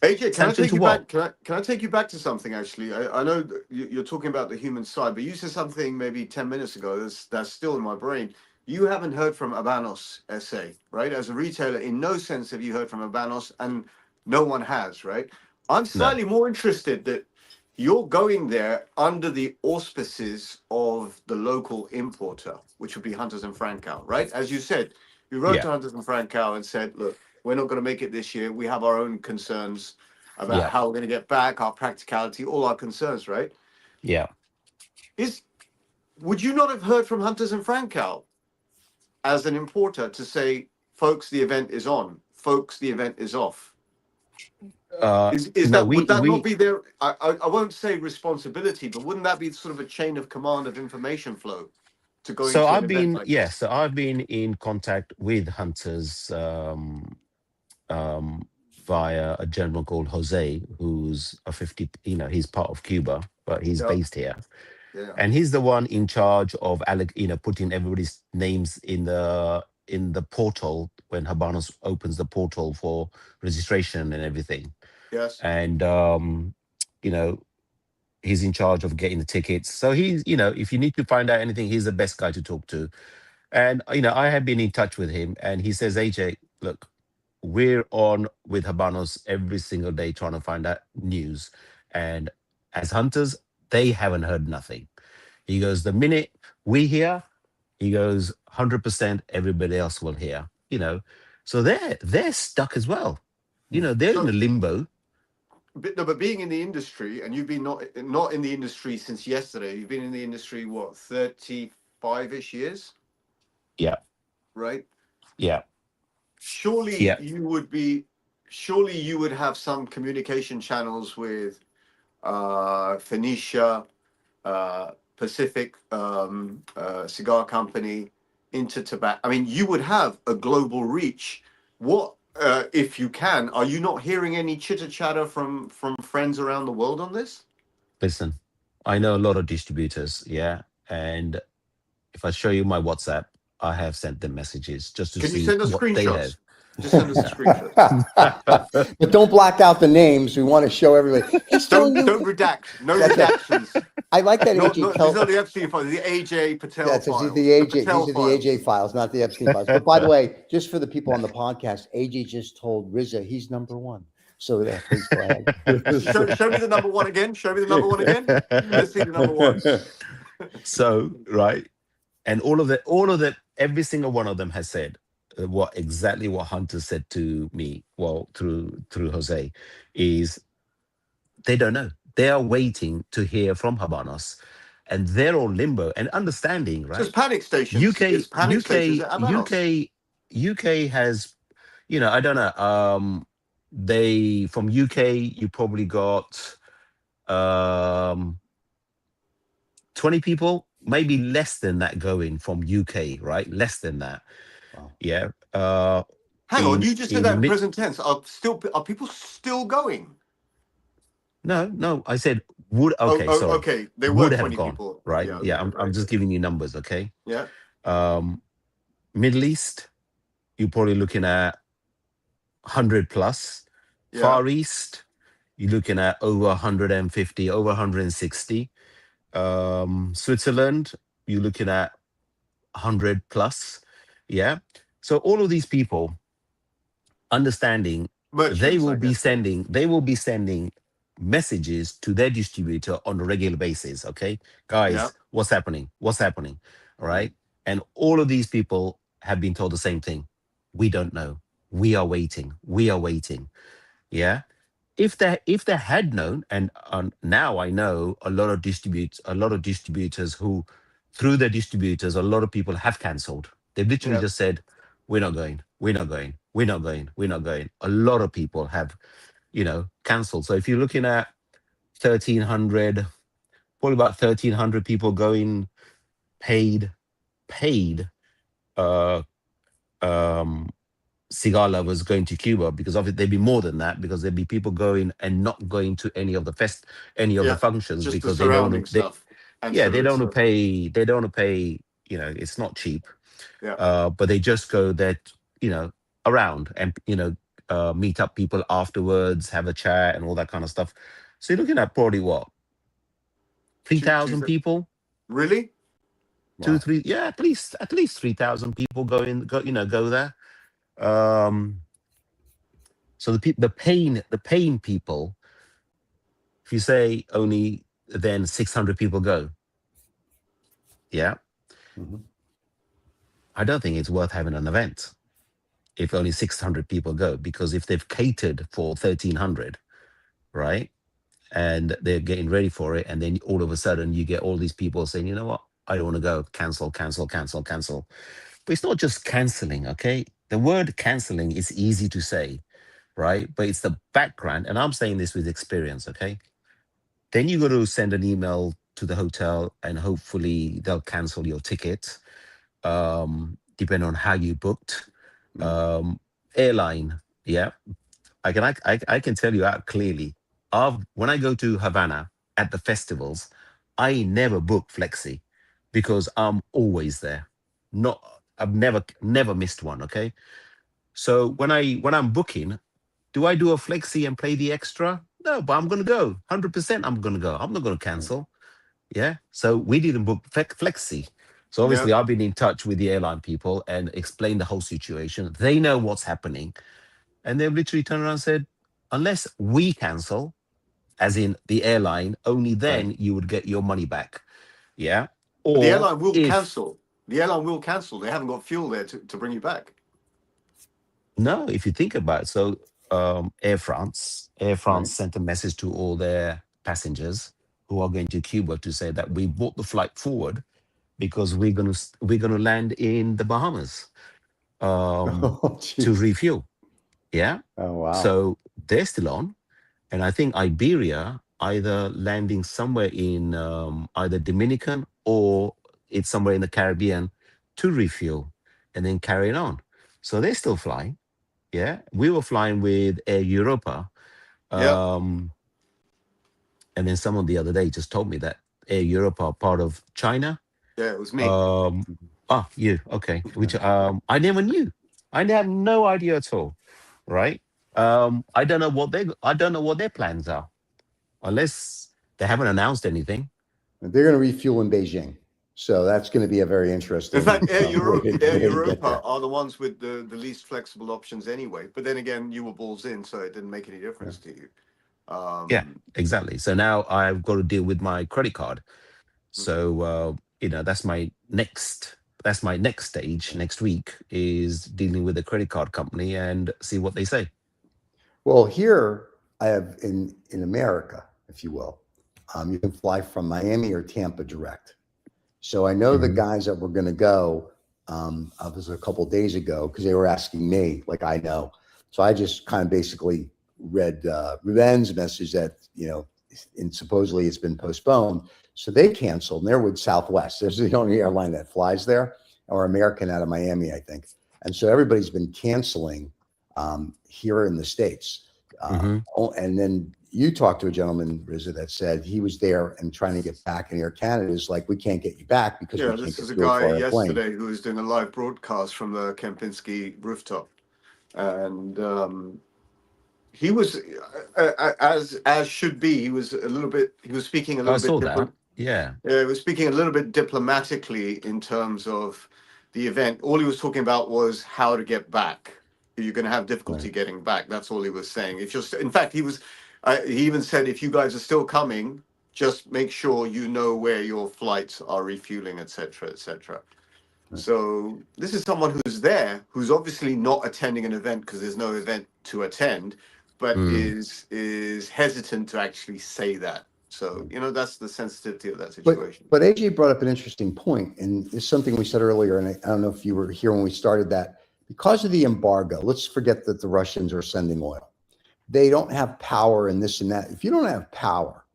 AJ, can I Sanctioned take to you what? back? Can I take you back to something? Actually, I know that you're talking about the human side, but you said something maybe 10 minutes ago that's still in my brain. You haven't heard from Habanos SA, right? As a retailer, in no sense have you heard from Habanos, and no one has, right? I'm No. slightly more interested that you're going there under the auspices of the local importer, which would be Hunters and Francow, right? As you said, you wrote Yeah. to Hunters and Francow and said, look, we're not going to make it this year. We have our own concerns about Yeah. how we're going to get back, our practicality, all our concerns, right? Yeah. Would you not have heard from Hunters and Francow as an importer to say, folks, the event is on, folks, the event is off? Is No, that would that not be their? I won't say responsibility, but wouldn't that be sort of a chain of command of information flow to go so into an I've event been like yes, this? so I've been in contact with hunters via a gentleman called Jose, who's a 50, he's part of Cuba, but he's Yeah, based here. yeah, And he's the one in charge of putting everybody's names in the portal when Habanos opens the portal for registration and everything. yes. And you know, he's in charge of getting the tickets. So he's, if you need to find out anything, he's the best guy to talk to. And I have been in touch with him, and he says, AJ, look, we're on with Habanos every single day trying to find out news. And as hunters, they haven't heard nothing. He goes, the minute we hear, he goes, 100% everybody else will hear, So they're stuck as well. They're in a So, limbo. no, but being in the industry, and you've been not in the industry since yesterday. You've been in the industry what 35-ish years, Yeah. right? Yeah. Surely Yeah. surely you would have some communication channels with Phoenicia, Pacific Cigar Company, into tobacco. I mean, you would have a global reach. What if you can? Are you not hearing any chitter chatter from friends around the world on this? Listen, I know a lot of distributors. Yeah. And if I show you my WhatsApp, I have sent them messages just to Can you see send us what they have. screenshots? Just send us a screenshot. But don't black out the names. We want to show everybody. He's telling Don't you. redact. No That's right. redactions. I like that No, AJ. no, these are the Epstein files. The AJ Patel That's files. the AJ. Patel These are the files. AJ files, not the Epstein files. But by the way, just for the people on the podcast, AJ just told Riza he's number one. So yeah, please go ahead. Show me the number one again. Show me the number one again. Let's see the number one. So, right. And all of that, every single one of them has said exactly what Hunter said to me, well, through Jose, is they don't know. They are waiting to hear from Habanos, and they're all limbo and understanding, So it's right? panic stations. It's panic stations at Habanos. UK has, I don't know. They from UK, you probably got 20 people, maybe less than that going from UK, right? Less than that. Wow. Yeah. Hang on, you just said that in mid- present tense. Are people still going? No, I said would. Okay, sorry. Okay. There were Would have 20 gone, people. right? Yeah, Yeah, okay, I'm right. just giving you numbers, okay? Yeah. Middle East, you're probably looking at 100 plus. Yeah. Far East, you're looking at over 150, over 160. Switzerland, you're looking at 100 plus. Yeah. So all of these people understanding Merchants, they will I be guess. sending messages to their distributor on a regular basis. Okay, guys, Yeah. what's happening? All right. And all of these people have been told the same thing. We don't know. We are waiting. Yeah. If they had known, and now I know a lot of distributors who, through their distributors, a lot of people have cancelled. They've literally Yeah. just said, we're not going. A lot of people have, cancelled. So if you're looking at 1,300, probably about 1,300 people going paid, uh, cigar lovers going to Cuba, because obviously there'd be more than that, because there'd be people going and not going to any of the Yeah, functions just the because they don't surrounding want to. stuff. They don't want to stuff. pay. They don't want to pay. It's not cheap. Yeah. But they just go there, around and meet up people afterwards, have a chat and all that kind of stuff. So you're looking at probably what, 3,000 people, Really? two, Wow. three, yeah, at least 3,000 people go there. So the pain people, if you say only then 600 people go, yeah, Mhm. I don't think it's worth having an event if only 600 people go, because if they've catered for 1,300, right, and they're getting ready for it, and then all of a sudden you get all these people saying, you know what, I don't want to go, cancel. But it's not just canceling, okay? The word canceling is easy to say, right? But it's the background, and I'm saying this with experience, okay? Then you got to send an email to the hotel, and hopefully they'll cancel your ticket, depending on how you booked. Airline, yeah. I can tell you out clearly. When I go to Havana at the festivals, I never book flexi because I'm always there. Not I've never missed one. Okay, so when I'm booking, do I do a flexi and play the extra? No, but I'm gonna go 100%. I'm gonna go. I'm not gonna cancel. Yeah. So we didn't book flexi. So Yeah. obviously I've been in touch with the airline people and explained the whole situation. They know what's happening, and they've literally turned around and said, unless we cancel, as in the airline, only Right. then you would get your money back. Yeah. But the Or airline will if cancel. The airline will cancel. They haven't got fuel there to bring you back. no, if you think about it, so Air France Right. sent a message to all their passengers who are going to Cuba to say that we brought the flight forward because we're gonna land in the Bahamas Oh, to jeez. refuel. Yeah. Oh, wow. So they're still on. And I think Iberia either landing somewhere in either Dominican or it's somewhere in the Caribbean to refuel and then carry it on. So they're still flying. Yeah, we were flying with Air Europa, Yeah. and then someone the other day just told me that Air Europa are part of China. Yeah, it was me. Um, you okay? Which I never knew. I had no idea at all. Right? I don't know what their plans are unless they haven't announced anything. They're going to refuel in Beijing. So that's going to be a very In interesting fact, Air way to get Europa there. are the ones with the least flexible options anyway. But then again, you were balls in, so it didn't make any difference to you. Yeah, exactly. So now I've got to deal with my credit card. Mhm. So that's my next stage next week is dealing with the credit card company and see what they say. Well, here I have in America, if you will, you can fly from Miami or Tampa direct. So I know the Mhm. guys that were going to go. I was a couple days ago because they were asking me, like I know. So I just kind of basically read Ruben's message that and supposedly it's been postponed. So they canceled, and they're with Southwest. There's the only airline that flies there, or American out of Miami, I think. And so everybody's been canceling here in the States. Mhm. And then you talked to a gentleman, Rizza, that said he was there and trying to get back, and Air Canada is like, we can't get you back because we Yeah, can't this get is a fuel guy for our plane. yesterday who was doing a live broadcast from the Kempinski rooftop, and he was as should be. He was a little bit. He was speaking a I little bit saw that. different. Yeah. Yeah, he was speaking a little bit diplomatically in terms of the event. All he was talking about was how to get back. You're going to have difficulty Right. getting back. That's all he was saying. If you're, in fact, he even said, if you guys are still coming, just make sure you know where your flights are refueling, etc., etc. Right. So this is someone who's there, who's obviously not attending an event because there's no event to attend, but Mm. is hesitant to actually say that. So that's the sensitivity of that But situation. but AJ brought up an interesting point, and it's something we said earlier, and I don't know if you were here when we started that. Because of the embargo, let's forget that the Russians are sending oil. They don't have power and this and that. If you don't have power,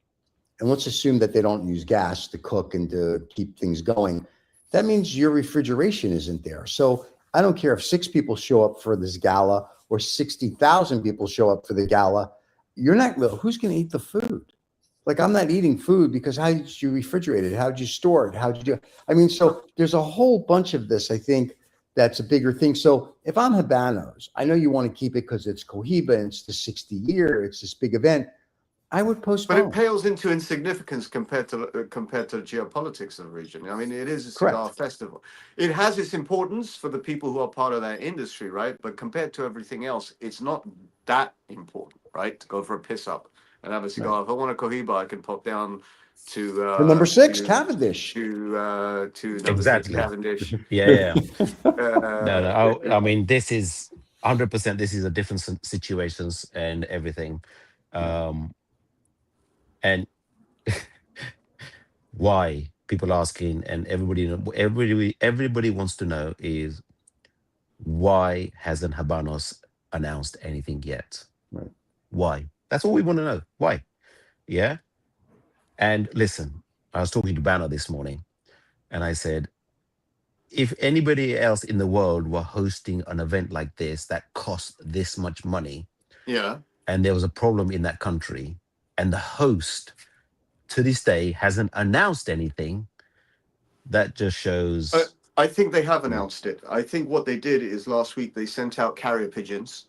and let's assume that they don't use gas to cook and to keep things going, that means your refrigeration isn't there. So I don't care if 6 people show up for this gala or 60,000 people show up for the gala. You're not, who's going to eat the food? Like, I'm not eating food because how did you refrigerate it? How did you store it? How did you do? I mean, so there's a whole bunch of this, I think, that's a bigger thing. So if I'm Habanos, I know you want to keep it because it's Cohiba and it's the 60 year, it's this big event. I would But it postpone. pales into insignificance compared to geopolitics of the region. I mean, it is a cigar Correct. festival. It has its importance for the people who are part of that industry, right? But compared to everything else, it's not that important, right? To go for a piss up and have a cigar. Right. If I want a Cohiba, I can pop down to For number 6, Cavendish. number 6 Exactly. Cavendish. Yeah. Yeah. No, Uh, no. I mean, this is 100%. This is a different situations and everything. Um, and why people asking and everybody wants to know is why hasn't Habanos announced anything yet? Right. Why? That's all we want to know. Why? Yeah. And listen, I was talking to Banner this morning, and I said, if anybody else in the world were hosting an event like this that cost this much money, Yeah. and there was a problem in that country, and the host to this day hasn't announced anything, that just shows. I think they have announced it. I think what they did is last week they sent out carrier pigeons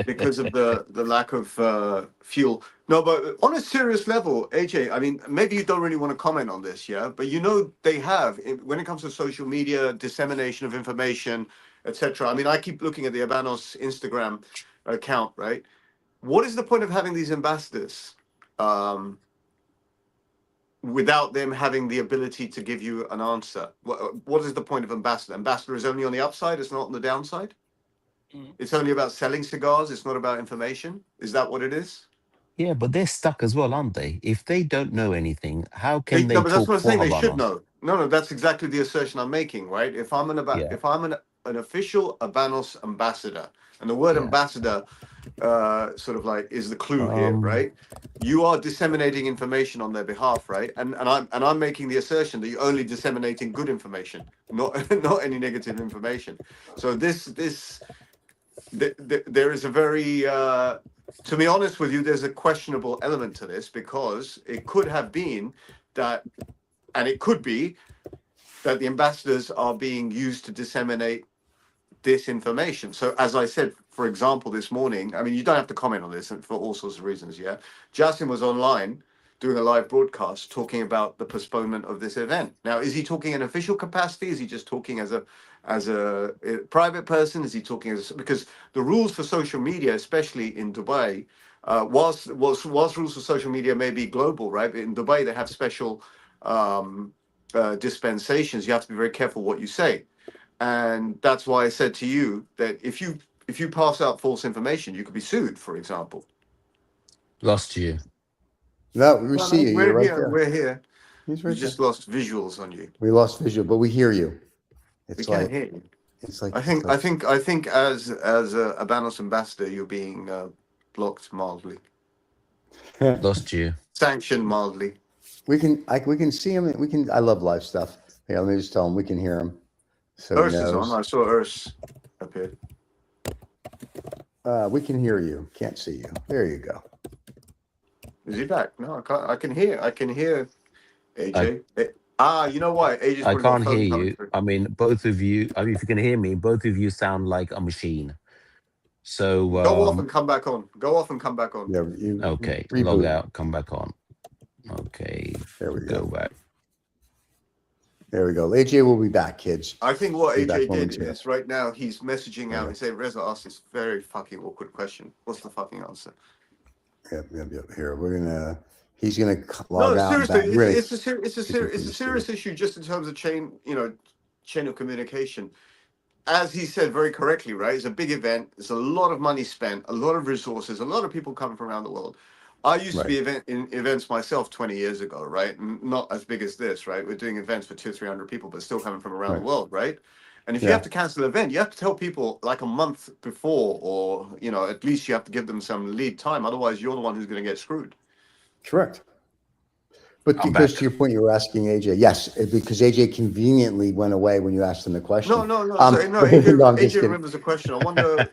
because of the lack of fuel. No, but on a serious level, AJ, I mean, maybe you don't really want to comment on this, yeah, but you know they have when it comes to social media dissemination of information, etc. I mean, I keep looking at the Habanos Instagram account, right? What is the point of having these ambassadors? Without them having the ability to give you an answer. What is the point of ambassador? Ambassador is only on the upside, it's not on the downside? It's only about selling cigars, it's not about information? Is that what it is? Yeah, but they're stuck as well, aren't they? If they don't know anything, how can No, they but that's talk what I'm for saying. They should Habanos? know. No, that's exactly the assertion I'm making, right? If I'm Yeah, an official Habanos ambassador, and the word yeah. ambassador sort of like is the clue here, Um, right? You are disseminating information on their behalf, right? And I'm making the assertion that you're only disseminating good information, not not any negative information. So there is a very to be honest with you, there's a questionable element to this because it could have been that, and it could be that the ambassadors are being used to disseminate disinformation. So as I said, for example, this morning, I mean, you don't have to comment on this and for all sorts of reasons, yeah. Jasim was online doing a live broadcast talking about the postponement of this event. Now, is he talking in official capacity? Is he just talking as a private person? Is he talking because the rules for social media, especially in Dubai, whilst rules for social media may be global, right? In Dubai, they have special dispensations. You have to be very careful what you say. And that's why I said to you that if you pass out false information, you could be sued, for example. lost you. No, we No, see no, you. You're we're right here. there. We're here. He's We right there. just lost visuals on you. We lost visual, but we hear you. We It's can't like hear you. it's like I think as a Habanos ambassador, you're being blocked mildly, Lost you. sanctioned mildly. we can see him. We can. I love live stuff. Yeah, let me just tell him we can hear him, so he Urs is on. knows. I saw Urs appear. We can hear you. Can't see you. There you go. Is he back? No, I can't. I can hear. AJ. You know why? AJ's I probably got a can't hear phone coming you. through. I mean, both of you. I mean, if you can hear me, both of you sound like a machine. So, Go off and come back on. Go off and come back on. Yeah. You okay, log reboot. out, come back on. Okay, There we go go. back. There we go. AJ will be back, kids. I think what Be back AJ did momentarily. is right now he's messaging out Yeah. and saying, Reza asked this very fucking awkward question. What's the fucking answer? Yep. Here we're gonna. He's gonna No, log out. And seriously, back. Really, it's a serious issue just in terms of chain of communication. As he said very correctly, right? It's a big event. There's a lot of money spent, a lot of resources, a lot of people coming from around the world. I used to be in events myself 20 years ago, right? Not as big as this, right? We're doing events for 200-300 people, but still coming from around the world, right? And if you have to cancel an event, you have to tell people like a month before, or at least you have to give them some lead time. Otherwise, you're the one who's going to get screwed. Correct. But I'm because back. to your point, you were asking AJ. Yes, because AJ conveniently went away when you asked him the question. No. Sorry, No, AJ remembers the question. I wonder.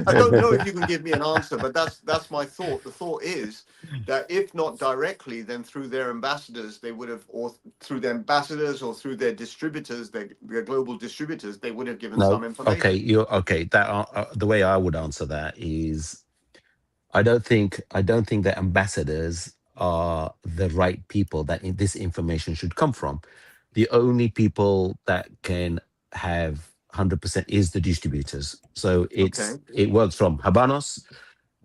I don't know if you can give me an answer, but that's my thought. The thought is that if not directly, then through their ambassadors, they would have, or through their ambassadors, or through their distributors, their global distributors, they would have given some information. Okay, you're okay. That the way I would answer that is, I don't think that ambassadors are the right people that this information should come from. The only people that can have 100% is the distributors. So it works from Habanos,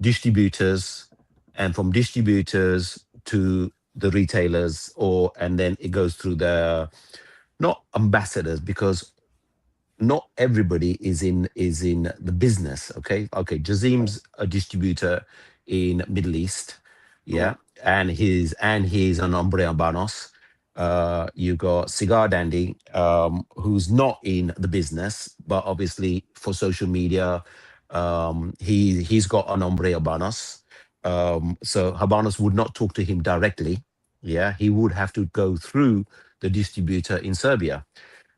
distributors, and from distributors to the retailers, and then it goes through the, not ambassadors, because not everybody is in the business. Okay, Jazim's a distributor in Middle East, yeah, and he's an hombre Habanos. You got Cigar Dandy, who's not in the business, but obviously for social media, He's got a nombre Habanos. So Habanos would not talk to him directly. Yeah, he would have to go through the distributor in Serbia.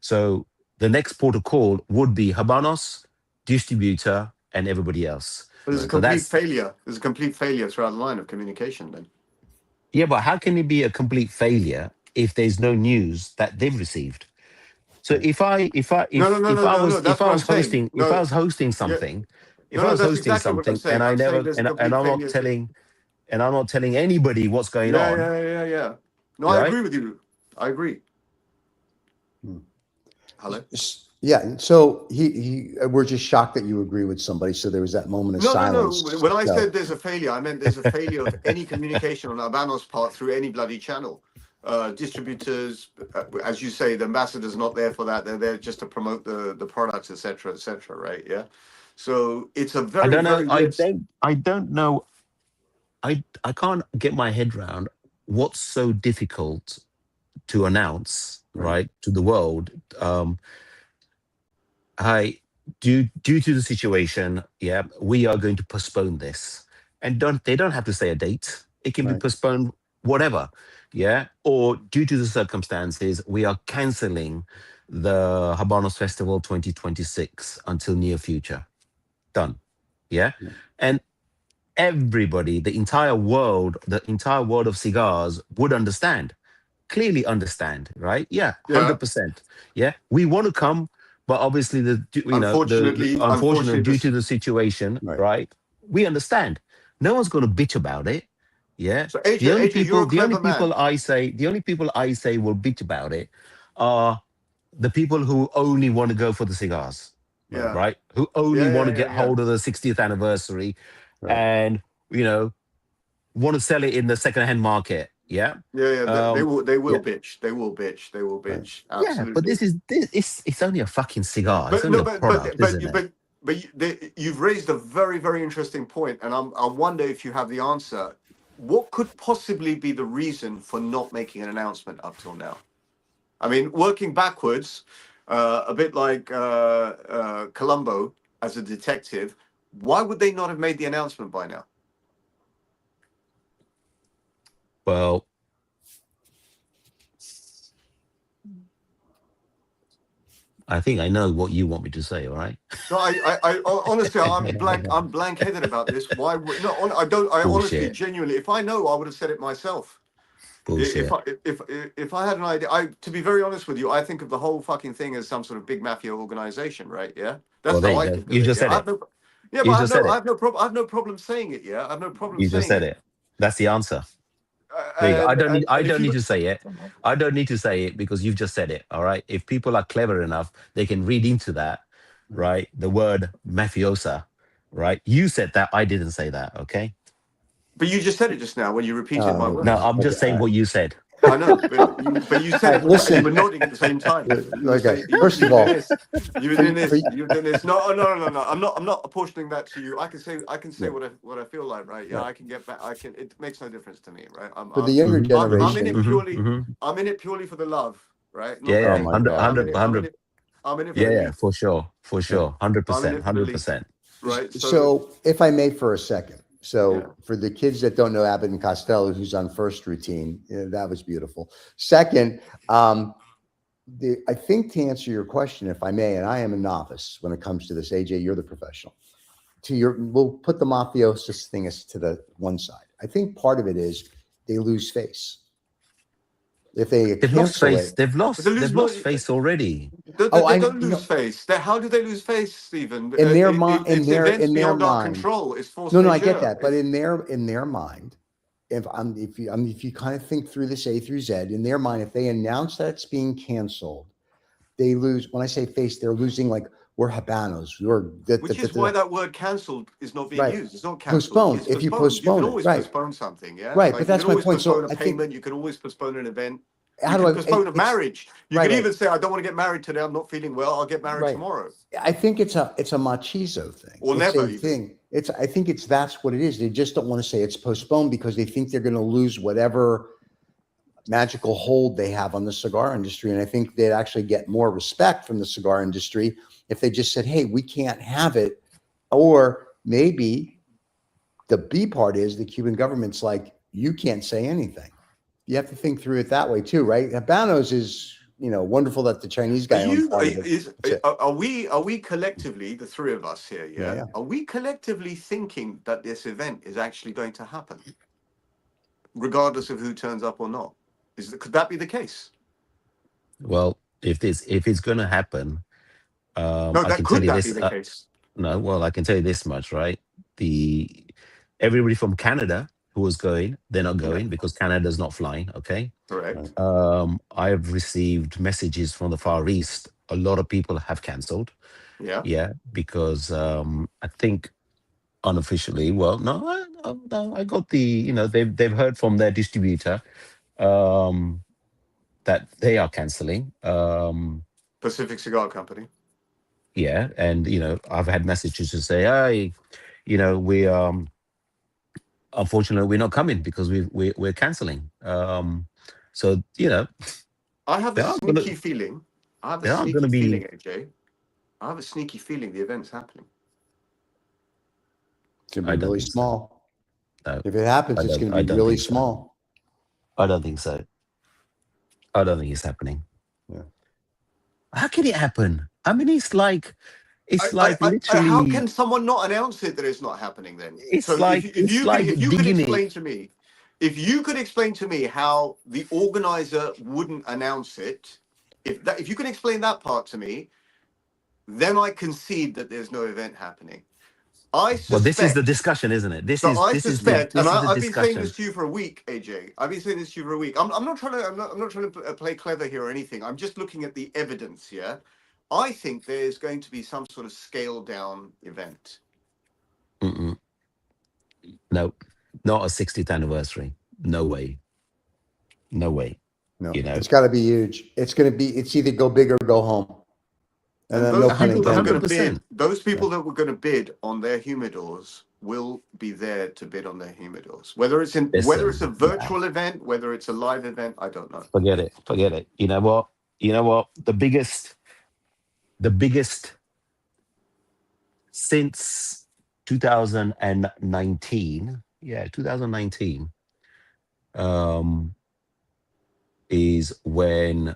So the next port of call would be Habanos, distributor, and everybody else. But there's a So complete that's failure. There's a complete failure throughout the line of communication then. yeah, but how can it be a complete failure if there's no news that they've received? So if I That's what I'm saying. if I No, was hosting yeah, something, if no, I no, was that's hosting exactly what I'm something saying. and I I'm saying never there's a and complete failure. I'm not telling anybody what's going Yeah, on, yeah. No, I right? agree with you. I agree. Hmm. Hello? Yeah. So we're just shocked that you agree with somebody. So there was that moment of No. silence. When I So, said there's a failure, I meant there's a failure of any communication on Habanos' part through any bloody channel. Distributors, as you say, the ambassador's not there for that. They're there just to promote the products, etc., right? Yeah. So it's a I very, don't know. very weird. I don't know. I can't get my head around what's so difficult to announce, right, to the world. I due to the situation, yeah, we are going to postpone this, and they don't have to say a date. It can be right. postponed, whatever, yeah. Or due to the circumstances, we are canceling the Habanos Festival 2026 until near future. Done, yeah, Yeah. and everybody, the entire world of cigars would understand, clearly understand, right? Yeah, Yeah. 100%. Yeah, we want to come, but obviously Unfortunately, unfortunately due to this. the situation, Right. right? We understand. No one's going to bitch about it. Yeah, So AJ, you're a clever man. the only people I say will bitch about it are the people who only want to go for the cigars, Yeah. right? Who only want to get Yeah. hold of the 60th anniversary, Right. and want to sell it in the second-hand market. Yeah. Yeah. They will Yeah. bitch. They will bitch. Right. Yeah, but Absolutely. it's only a fucking cigar. It's But only no, a product, isn't it? you've raised a very, very interesting point, and I wonder if you have the answer. What could possibly be the reason for not making an announcement up till now? I mean, working backwards, a bit like Columbo as a detective. Why would they not have made the announcement by now? Well, I think I know what you want me to say. All right. No, I honestly, I'm blank-headed about this. Why? No, I don't. I honestly, Bullshit. genuinely, if I know, I would have said it myself. Bullshit. If I had an idea, to be very honest with you, I think of the whole fucking thing as some sort of big mafia organization, right? Yeah, Well, that's there how you I go. think of You it. just Yeah, said it. yeah, You but just said I it. have no problem. I have no problem saying it. Yeah, I have no problem You just saying said it. That's the answer. There you go. I And if don't you, need to say it. I don't need to say it because you've just said it. All right. If people are clever enough, they can read into that, right? The word mafiosa, right? You said that. I didn't say that. Okay. but you just said it just now when you repeated my No, words. I'm just saying what you said. I know, but you said All it right, with, and you listen. were nodding at the same time. You were Okay. saying, First you of were all, doing this, you were doing this, for- you were doing this. No. I'm not apportioning that to you. I can say Yeah. what I feel like, right? Yeah, Right. I can get back. I can. It makes no difference to me, right? For the younger I'm in it generation. purely. I'm in it purely for the love, right? Not Yeah, the Oh yeah, hate. my 100, God. I'm in it. I'm in 100. it. I'm in it for Yeah, the yeah, meat, for sure, Yeah. 100%, for the meat, 100%. right? So, if I may, for a second. So, Yeah. for the kids that don't know Abbott and Costello, who's on first routine, that was beautiful. Second, I think to answer your question, if I may, and I am a novice when it comes to this, AJ, you're the professional. We'll put the mafiosis thing to the one side. I think part of it is they lose face. If they They've lost cancel face. it, They've lost face already. I They don't lose no, face. How do they lose face, Stephen? in their mind, It's events in their beyond our mind. control. It's force No, I majeure. get that, but in their mind, if you kind of think through this A through Z, in their mind, if they announce that it's being canceled, they lose. When I say face, they're losing like we're Habanos. Which is why that word cancelled is not being Right. used. It's not cancelled. Postponed. It's If you postponed. You postpone can it, always right. postpone something, yeah? Right, Like, but that's you my can always point. So postpone a I think payment. You can always postpone an event. how You do can I postpone a it's- marriage. You right, can even say, I don't want to get married today. I'm not feeling well. I'll get married Right. tomorrow. I think it's a machizo thing. Or It's never a even. thing. I think that's what it is. They just don't want to say it's postponed because they think they're going to lose whatever magical hold they have on the cigar industry. And I think they'd actually get more respect from the cigar industry if they just said, hey, we can't have it Or maybe the B part is the Cuban government's like, you can't say anything. You have to think through it that way too, right? Habanos is, wonderful that the Chinese guy owns part of it. That's it. Are we collectively, the three of us here, Yeah. are we collectively thinking that this event is actually going to happen, regardless of who turns up or not? Could that be the case? Well, if it's going to happen, No, I can tell could you that this. be the case? No, well, I can tell you this much, right? Everybody from Canada who was going, they're not going because Canada's not flying. Okay. Correct. I've received messages from the Far East. A lot of people have cancelled. Yeah. Yeah, because I think unofficially, well, no, I got they've heard from their distributor that they are cancelling. Pacific Cigar Company. Yeah, and I've had messages to say, hey, we unfortunately we're not coming because we're cancelling. So I have they a are gonna sneaky feeling. I have a they are gonna sneaky be feeling, AJ. I have a sneaky feeling the event's happening. It's going I to be don't really think so. small. No, If it happens, it's going to I be don't really think so. small. I don't think so. I don't think it's happening. Yeah. How can it happen? I mean, it's like How literally. can someone not announce it that it's not happening then? It's So like if you could digging it. explain to me, how the organizer wouldn't announce it, if you can explain that part to me, then I concede that there's no event happening. I suspect. Well, this is the discussion, isn't it? This So is I this suspect, is and the I've been saying discussion. this to you for a week, AJ. I've been saying this to you for a week. I'm not trying to play clever here or anything. I'm just looking at the evidence here. I think there's going to be some sort of scaled down event. Mm-mm. No, not a 60th anniversary. No way. No way. No, You know, it's got to be huge. It's either go big or go home. And then no those pun people that were going intended. to bid, 100%. those people that were going to bid on their humidors will be there to bid on their humidors. Whether it's a Listen, virtual event, whether it's a live event, I don't know. forget it. Forget it. You know what? The biggest since 2019. Yeah, 2019. Is when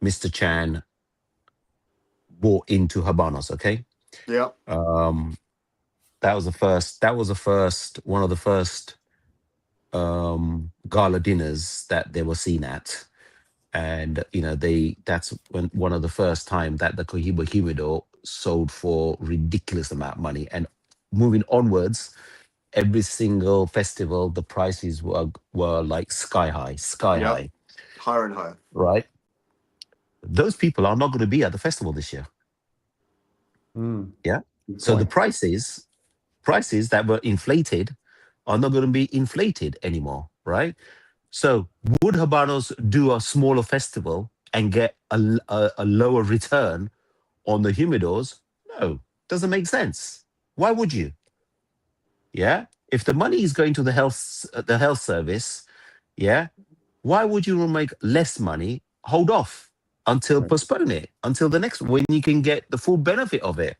Mr. Chan bought into Habanos. Okay. Yeah. That was the first one of the first gala dinners that they were seen at, and that's when one of the first time that the Cohiba humidor sold for ridiculous amount of money, and moving onwards, every single festival the prices were like sky high, Yep. Higher and higher. right? Those people are not going to be at the festival this year. Yeah. Good So the point. prices that were inflated are not going to be inflated anymore, right? So would Habanos do a smaller festival and get a lower return on the humidors? No, doesn't make sense. Why would you? Yeah. If the money is going to the health service, yeah, why would you make less money? Hold off until Right. postpone it until the next when you can get the full benefit of it.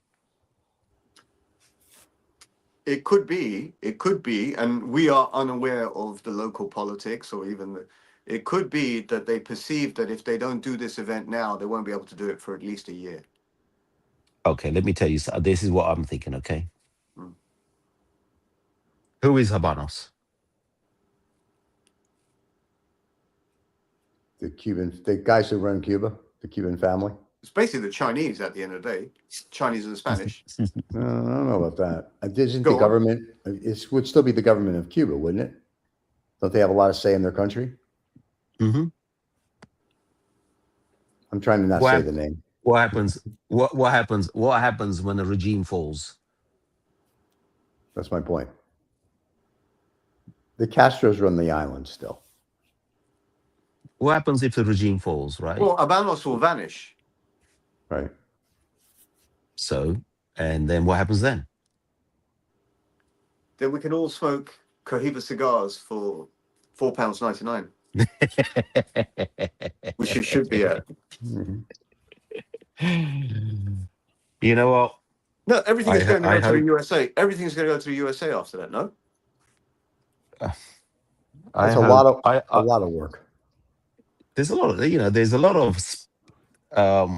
It could be, and we are unaware of the local politics or even it could be that they perceive that if they don't do this event now, they won't be able to do it for at least a year. Okay, let me tell you. This is what I'm thinking. Okay, Mm. who is Habanos? The guys who run Cuba, the Cuban family. It's basically the Chinese at the end of the day, Chinese and the Spanish. I don't know about that. Isn't Go the on. government? It would still be the government of Cuba, wouldn't it? Don't they have a lot of say in their country? Mm-hmm. I'm trying to not say the name. What happens? What happens? What happens when the regime falls? That's my point. The Castros run the island still. What happens if the regime falls? Right. Well, Habanos will vanish. Right. So, and then what happens then? Then we can all smoke Cohiba cigars for £4.99, which it should be at. Mhm. You know what? No, everything is going to I go to the hope USA. Everything's going to go to the USA after that. No. I That's a hope lot of I, a I lot of work. there's a lot of there's a lot of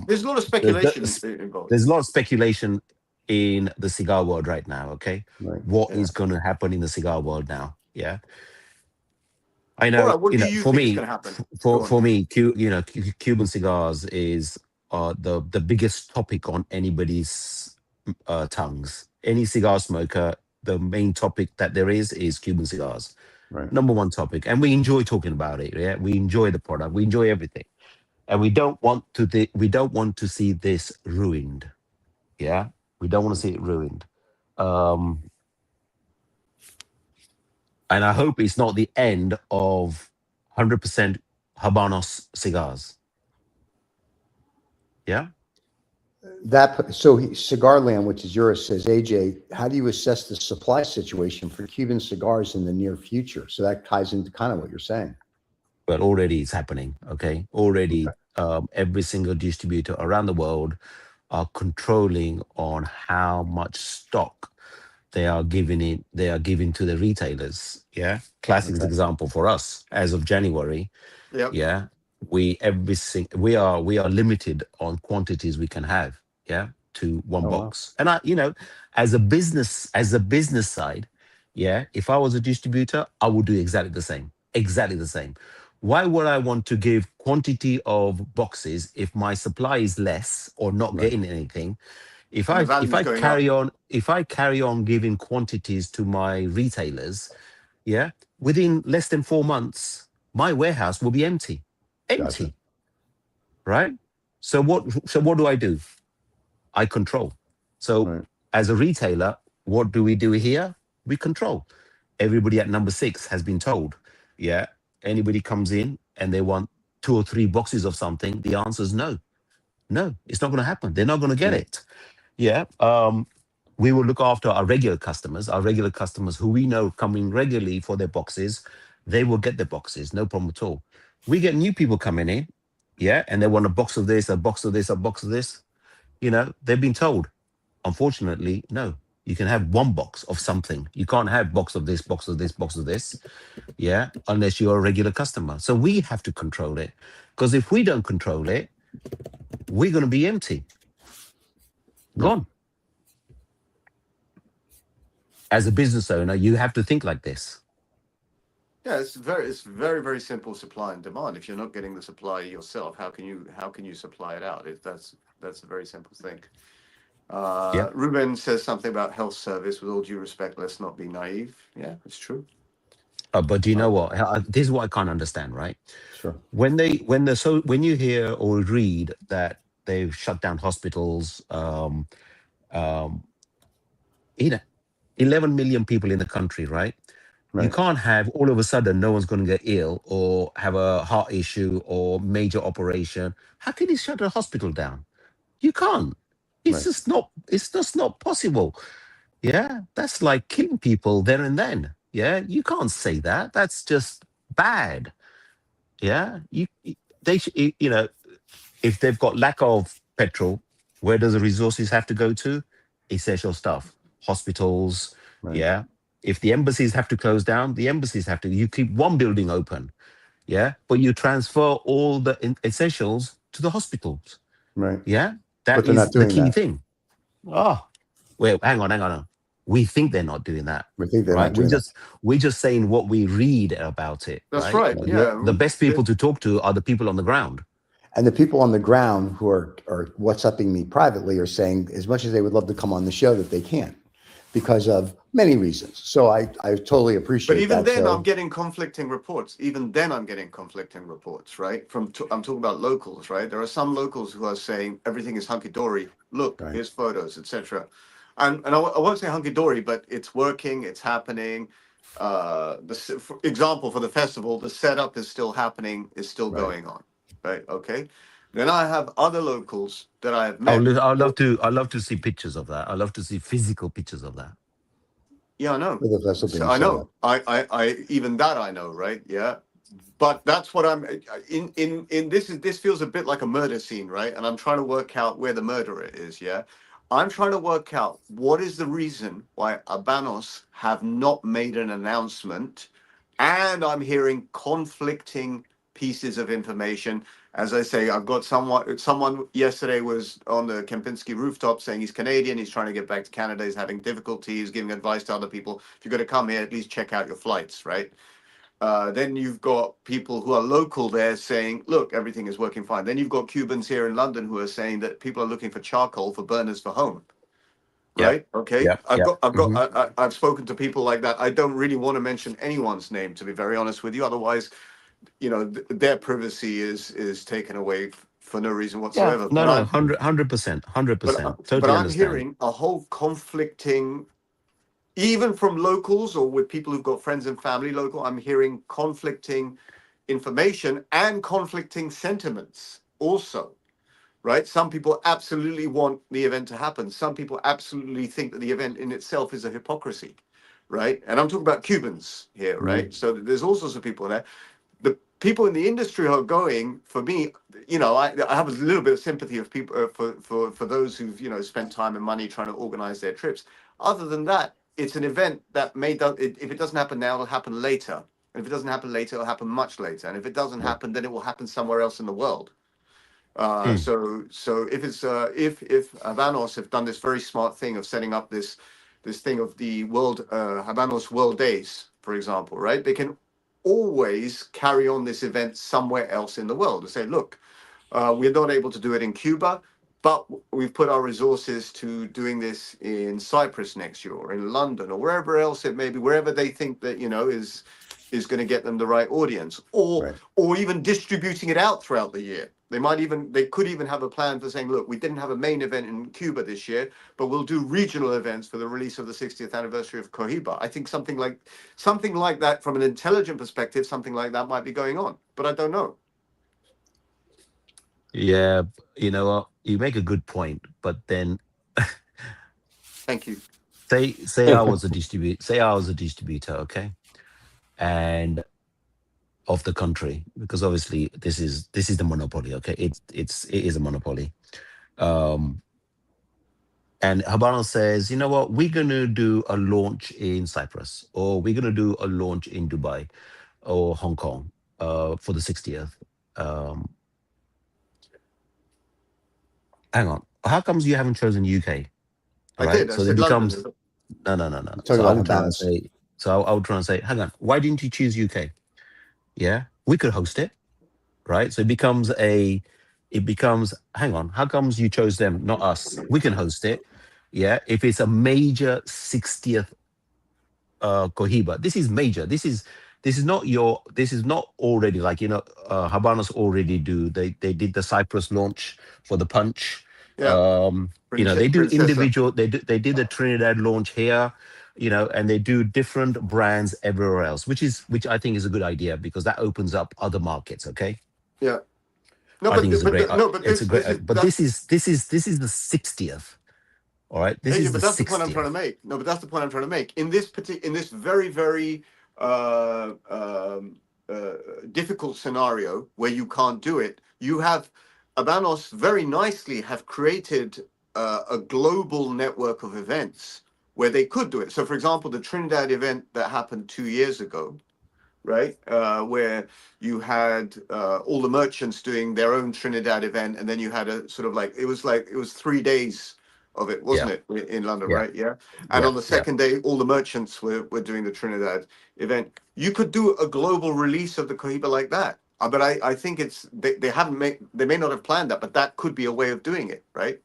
There's a lot of there's, speculation there's involved. there's a lot of speculation in the cigar world right now. Okay, Right. what Yeah. is going to happen in the cigar world now? Yeah, I All know. right. What do you For think is me, going to happen? for Go on. for me, Cuban cigars is the biggest topic on anybody's tongues. Any cigar smoker, the main topic that there is Cuban cigars. Right. Number one topic, and we enjoy talking about it. Yeah, we enjoy the product, we enjoy everything, and we don't want to see this ruined. Yeah, we don't want to see it ruined. Um, and I hope it's not the end of 100% Habanos cigars. Yeah. Cigar Land, which is yours, says AJ, how do you assess the supply situation for Cuban cigars in the near future? So that ties into kind of what you're saying. But already it's happening. Okay, already every single distributor around the world are controlling on how much stock they are giving to the retailers. Yeah, classic Okay. example for us as of January. Yep. Yeah, we are limited on quantities we can have. Yeah, to one Oh, wow. box. And as a business side, yeah, if I was a distributor, I would do exactly the same. Why would I want to give quantity of boxes if my supply is less or not Right. getting anything? if And the i value if is i going up. carry on giving quantities to my retailers, yeah, within less than 4 months my warehouse will be empty. Gotcha. Right? So what do? I control. So Right. as a retailer, what do we do here? We control. Everybody at number 6 has been told, yeah, anybody comes in and they want 2 or 3 boxes of something, the answer is no. No, it's not going to happen. They're not going to get Right. it. Yeah. We will look after our regular customers who we know coming regularly for their boxes. They will get their boxes, no problem at all. We get new people coming in, yeah, and they want a box of this, a box of this, a box of this. They've been told, unfortunately, no, you can have one box of something. You can't have box of this, box of this, box of this, yeah, unless you're a regular customer. So we have to control it, because if we don't control it, we're going to be empty, gone. As a business owner, you have to think like this. Yeah, it's very, very simple supply and demand. If you're not getting the supply yourself, how can you supply it out? That's a very simple thing. Yeah. Ruben says something about health service. With all due respect, let's not be naive. Yeah, it's true. But do you know what? This is what I can't understand, right? Sure. When you hear or read that they've shut down hospitals, um, 11 million people in the country, right? You Right. can't have all of a sudden no one's going to get ill or have a heart issue or major operation. How can you shut a hospital down? You can't. It's Right. just not. It's just not possible. Yeah, that's like killing people there and then. Yeah, you can't say that. That's just bad. Yeah, they should, if they've got lack of petrol, where does the resources have to go to? Essential stuff, hospitals. Right. Yeah, if the embassies have to close down, the embassies have to. You keep one building open, yeah, but you transfer all the essentials to the hospitals. Right. Yeah, But that they're is not the doing key that. thing. Oh, wait, hang on. We think they're not doing that, We think they're right? not doing that. We're just saying what we read about it. That's right. right. Yeah. Yeah. The best people to talk to are the people on the ground. And the people on the ground who are WhatsApping me privately are saying, as much as they would love to come on the show, that they can't because of many reasons. So I totally appreciate But even that. then, So, I'm getting conflicting reports. Even then, I'm getting conflicting reports, right? I'm talking about locals, right? There are some locals who are saying everything is hunky dory. Look, Right. here's photos, etc. And I won't say hunky dory, but it's working, it's happening. For example, for the festival, the setup is still happening, is still Right. going on, right? Okay. Then I have other locals that I have I met. love to see pictures of that. I love to see physical pictures of that. Yeah, I know. for the festival So being I set know. up. I even that I know, right? Yeah. But that's what I'm in this feels a bit like a murder scene, right? And I'm trying to work out where the murderer is, yeah. I'm trying to work out what is the reason why Habanos have not made an announcement, and I'm hearing conflicting pieces of information. As I say, I've got someone yesterday was on the Kempinski rooftop saying he's Canadian, he's trying to get back to Canada, he's having difficulties, giving advice to other people. If you're going to come here, at least check out your flights, right? Then you've got people who are local there saying, look, everything is working fine. Then you've got Cubans here in London who are saying that people are looking for charcoal for burners for home. Right. Okay. I've spoken to people like that. I don't really want to mention anyone's name, to be very honest with you. Otherwise, you know, their privacy is taken away for no reason whatsoever. Yeah. No, 100%. But Totally I'm understand. hearing a whole conflicting, even from locals or with people who've got friends and family local, I'm hearing conflicting information and conflicting sentiments also, right? Some people absolutely want the event to happen. Some people absolutely think that the event in itself is a hypocrisy, right? And I'm talking about Cubans here, right? So there's all sorts of people there. The people in the industry are going, for me, you know, I have a little bit of sympathy of people for those who've, you know, spent time and money trying to organize their trips. Other than that, it's an event that if it doesn't happen now, it'll happen later. And if it doesn't happen later, it'll happen much later. And if it doesn't happen, then it will happen somewhere else in the world. So if Habanos have done this very smart thing of setting up this thing of the world Habanos World Days, for example, right? They can always carry on this event somewhere else in the world and say, look, we're not able to do it in Cuba, but we've put our resources to doing this in Cyprus next year, or in London, or wherever else it may be, wherever they think that, you know, is going to get them the right audience, or even distributing it out throughout the year. They could even have a plan for saying, look, we didn't have a main event in Cuba this year, but we'll do regional events for the release of the 60th anniversary of Cohiba. I think something like that, from an intelligent perspective, something like that might be going on, but I don't know. Yeah, you know what? You make a good point, but then Thank you. say I was a distributor, okay, and of the country, because obviously this is the monopoly, okay? It is a monopoly. And Habanos says, you know what, we're gonna do a launch in Cyprus, or we're gonna do a launch in Dubai or Hong Kong for the 60th. Hang on, how comes you haven't chosen UK? I did. I said London. No. Talking So I about would try and Habanos. say, I would try and say, hang on, why didn't you choose UK? Yeah, we could host it, right? So it becomes, hang on, how comes you chose them, not us? We can host it. Yeah, if it's a major 60th Cohiba, this is major. This is not already, like, you know, Habanos already do. They did the Cyprus launch for the Punch. Yeah. You know, they do Princessa. individual. They did the Trinidad launch here. You know, and they do different brands everywhere else, which I think is a good idea, because that opens up other markets. Okay. Yeah. No, I think it's a great. It's a great. But this is the 60th. All right. This is but the that's 60th. the point I'm trying to make. No, but that's the point I'm trying to make. In this very, very difficult scenario where you can't do it, you have Habanos very nicely have created a global network of events where they could do it. So, for example, the Trinidad event that happened 2 years ago, right, where you had all the merchants doing their own Trinidad event, and then you had a sort of like it was 3 days of it, wasn't it, in London, right? Yeah. And on the second day, all the merchants were doing the Trinidad event. You could do a global release of the Cohiba like that. But I think they may not have planned that, but that could be a way of doing it, right?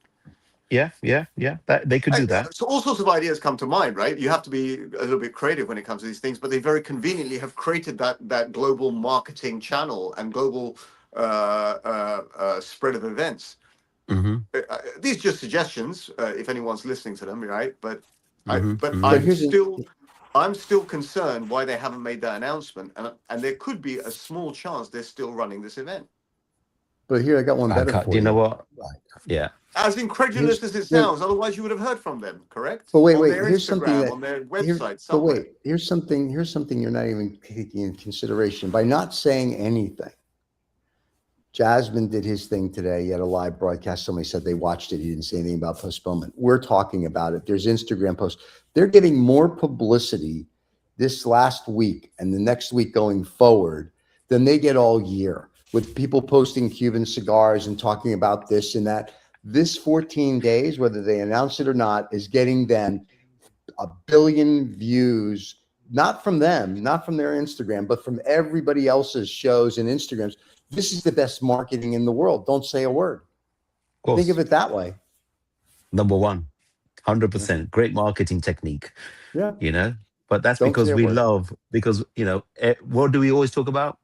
Yeah. They could do that. So all sorts of ideas come to mind, right? You have to be a little bit creative when it comes to these things, but they very conveniently have created that global marketing channel and global spread of events. Mm-hmm. These are just suggestions, if anyone's listening to them, right? But I'm still concerned why they haven't made that announcement, and there could be a small chance they're still running this event. But here, I got one better for you. Do you know what? Yeah. As incredulous as it sounds, otherwise you would have heard from them, correct? But wait, on their here's Instagram, something that, on their website. here's something you're not even taking in consideration. By not saying anything, Jasmine did his thing today. He had a live broadcast. Somebody said they watched it. He didn't say anything about postponement. We're talking about it. There's Instagram posts. They're getting more publicity this last week and the next week going forward than they get all year, with people posting Cuban cigars and talking about this and that. This 14 days, whether they announce it or not, is getting them 1 billion views, not from them, not from their Instagram, but from everybody else's shows and Instagrams. This is the best marketing in the world. Don't say a word. Of course. Think of it that way. Number one, 100%. Great marketing technique, Yeah. you know? But that's Don't because say a we word. love, because, you know, what do we always talk about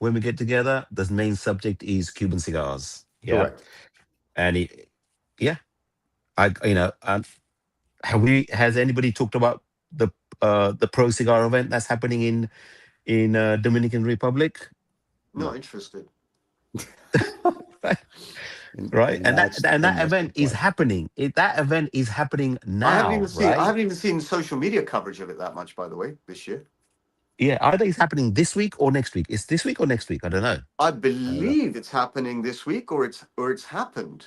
when we get together? The main subject is Cuban cigars. Yeah. Correct. And has anybody talked about the Pro Cigar event that's happening in Dominican Republic? Not interested. Right, and that that's event the is point. happening. That event is happening I haven't now, even seen. I right? haven't even seen social media coverage of it that much, by the way, this year. Yeah, either it's happening this week or next week. It's this week or next week. I don't know. I believe it's happening this week, or it's happened.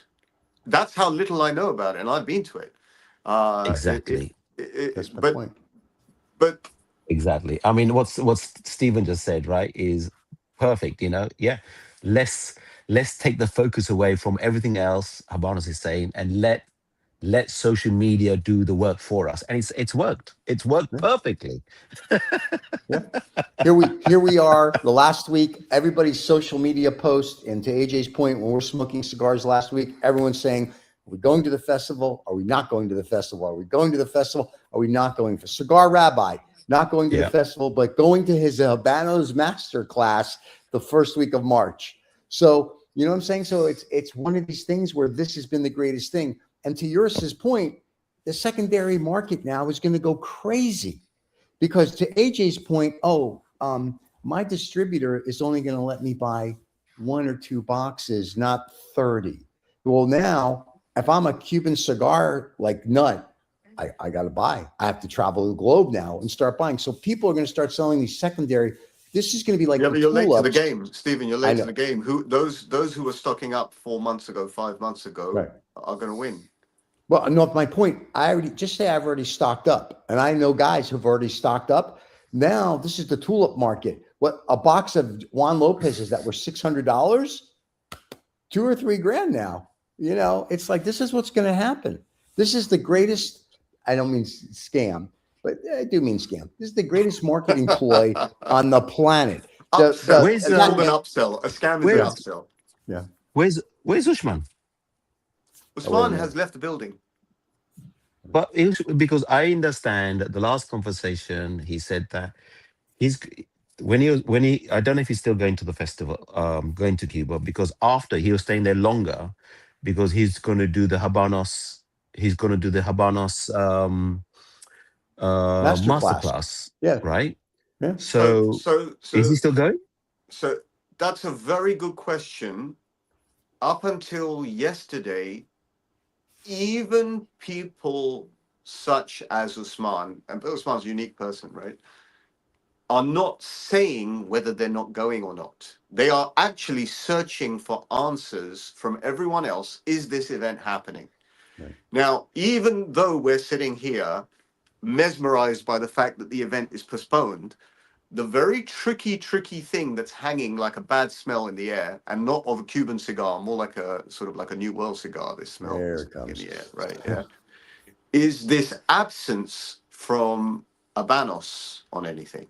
That's how little I know about it, and I've been to it. Exactly. That's my But point. but Exactly. I mean, what Stephen just said, right, is perfect. You know, yeah. Let's take the focus away from everything else Habanos is saying, and let social media do the work for us. And it's worked. It's worked Yeah. perfectly. Yeah. Here we are. The last week, everybody's social media post, and to AJ's point, when we're smoking cigars last week, everyone's saying, are we going to the festival? Are we not going to the festival? Are we going to the festival? Are we not going for Cigar Rabbi? Not going to the Yeah. festival, but going to his Habanos master class the first week of March. So, you know what I'm saying? So it's one of these things where this has been the greatest thing. And to Yuris's point, the secondary market now is going to go crazy, because to AJ's point, my distributor is only going to let me buy 1 or 2 boxes, not 30. Well, now if I'm a Cuban cigar like nut, I got to buy. I have to travel the globe now and start buying. So people are going to start selling these secondary. This is going to be like yeah, the but you're late to the tulips. game, Stephen. You're I late to know. the game. Who those who were stocking up 4 months ago, 5 months ago, Right. are going to win. Well, no, my point, I've already stocked up, and I know guys who've already stocked up. Now this is the tulip market. What a box of Juan Lopez's that were $600, $2 or $3 grand now. You know, it's like, this is what's going to happen. This is the greatest. I don't mean scam, but I do mean scam. This is the greatest marketing ploy on the planet. Upsell. Where's, It's called an upsell. A scam is an where's- upsell. Yeah. Where's Ushman? Usman has left the building. But because I understand that the last conversation he said that he's when he I don't know if he's still going to the festival, going to Cuba, because after he was staying there longer, because he's going to do the Habanos. He's going to do the Habanos masterclass. Yeah. Right. Yeah. So is he still going? So that's a very good question. Up until yesterday, even people such as Usman, and Usman's a unique person, right, are not saying whether they're not going or not. They are actually searching for answers from everyone else. Is this event happening? Right. Now, even though we're sitting here mesmerized by the fact that the event is postponed, the very tricky thing that's hanging like a bad smell in the air, and not of a Cuban cigar, more like a sort of like a New World cigar, this smell There is it comes. in the air, right? Yeah. Is this absence from Habanos on anything?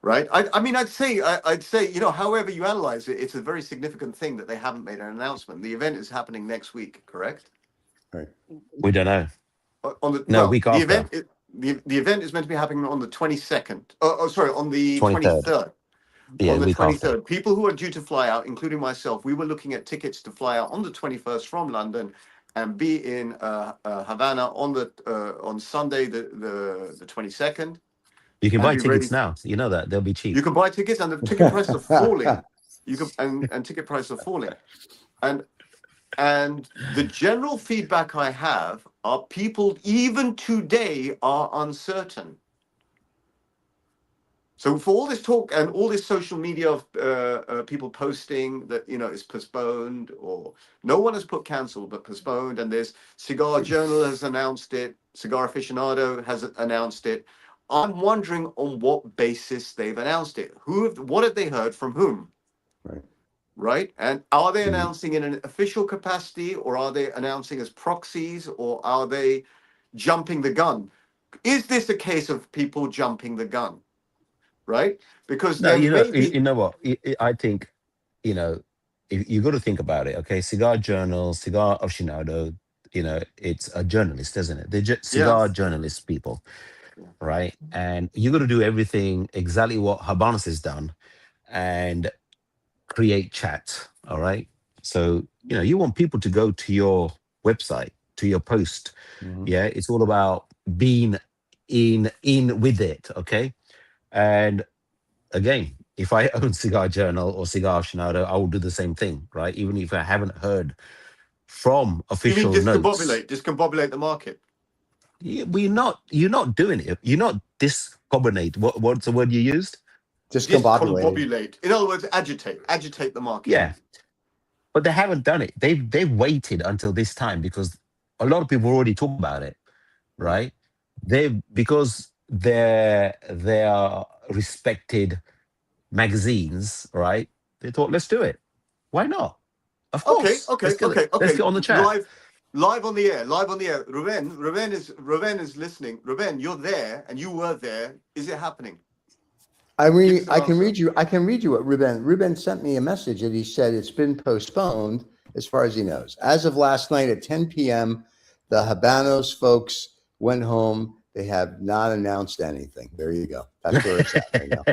Right? I mean, I'd say, you know, however you analyze it, it's a very significant thing that they haven't made an announcement. The event is happening next week, correct? Right. We don't know. On the No, week the after. event, the event is meant to be happening on the 22nd. Sorry, on the 23rd. 23rd. Yeah, On the week 23rd. after. People who are due to fly out, including myself, we were looking at tickets to fly out on the 21st from London and be in Havana on Sunday the 22nd. You can And buy be tickets ready. now. You know that they'll be cheap. You can buy tickets, and the ticket prices are falling. And ticket prices are falling, and the general feedback I have are people even today are uncertain. So for all this talk and all this social media of people posting that, you know, it's postponed, or no one has put cancelled, but postponed, and there's Cigar Journal has announced it, Cigar Aficionado has announced it. I'm wondering on what basis they've announced it. What have they heard from whom? Right. Right? And are they Mhm. announcing in an official capacity, or are they announcing as proxies, or are they jumping the gun? Is this a case of people jumping the gun? Right? Because No, there may be. you know what? I think, you know, you got to think about it. Okay, Cigar Journal, Cigar Aficionado, you know, it's a journalist, isn't it? They're just Yeah. cigar journalist people, right? And you got to do everything exactly what Habanos has done, and create chat. All right. So you know, you want people to go to your website, to your post. Mhm. Yeah, it's all about being in with it. Okay, and again, if I own Cigar Journal or Cigar Aficionado, I will do the same thing, right? Even if I haven't heard from You mean official notes. discombobulate the market? You're not doing it. You're not discombobulate. What's the word you used? Discombobulated. Discombobulate. In other words, agitate the market. Yeah, but they haven't done it. They've waited until this time because a lot of people already talk about it, right? They because they are respected magazines, right? They thought, let's do it. Why not? Of Okay, course. okay, okay, Let's okay. get on the chat. Live on the air, live on the air. Ruben is listening. Ruben, you're there, and you were there. Is it happening? Give us an I can answer. read you. I can read you what Ruben sent me a message that he said it's been postponed as far as he knows. As of last night at 10 p.m., the Habanos folks went home. They have not announced anything. There you go. That's where it's at right now.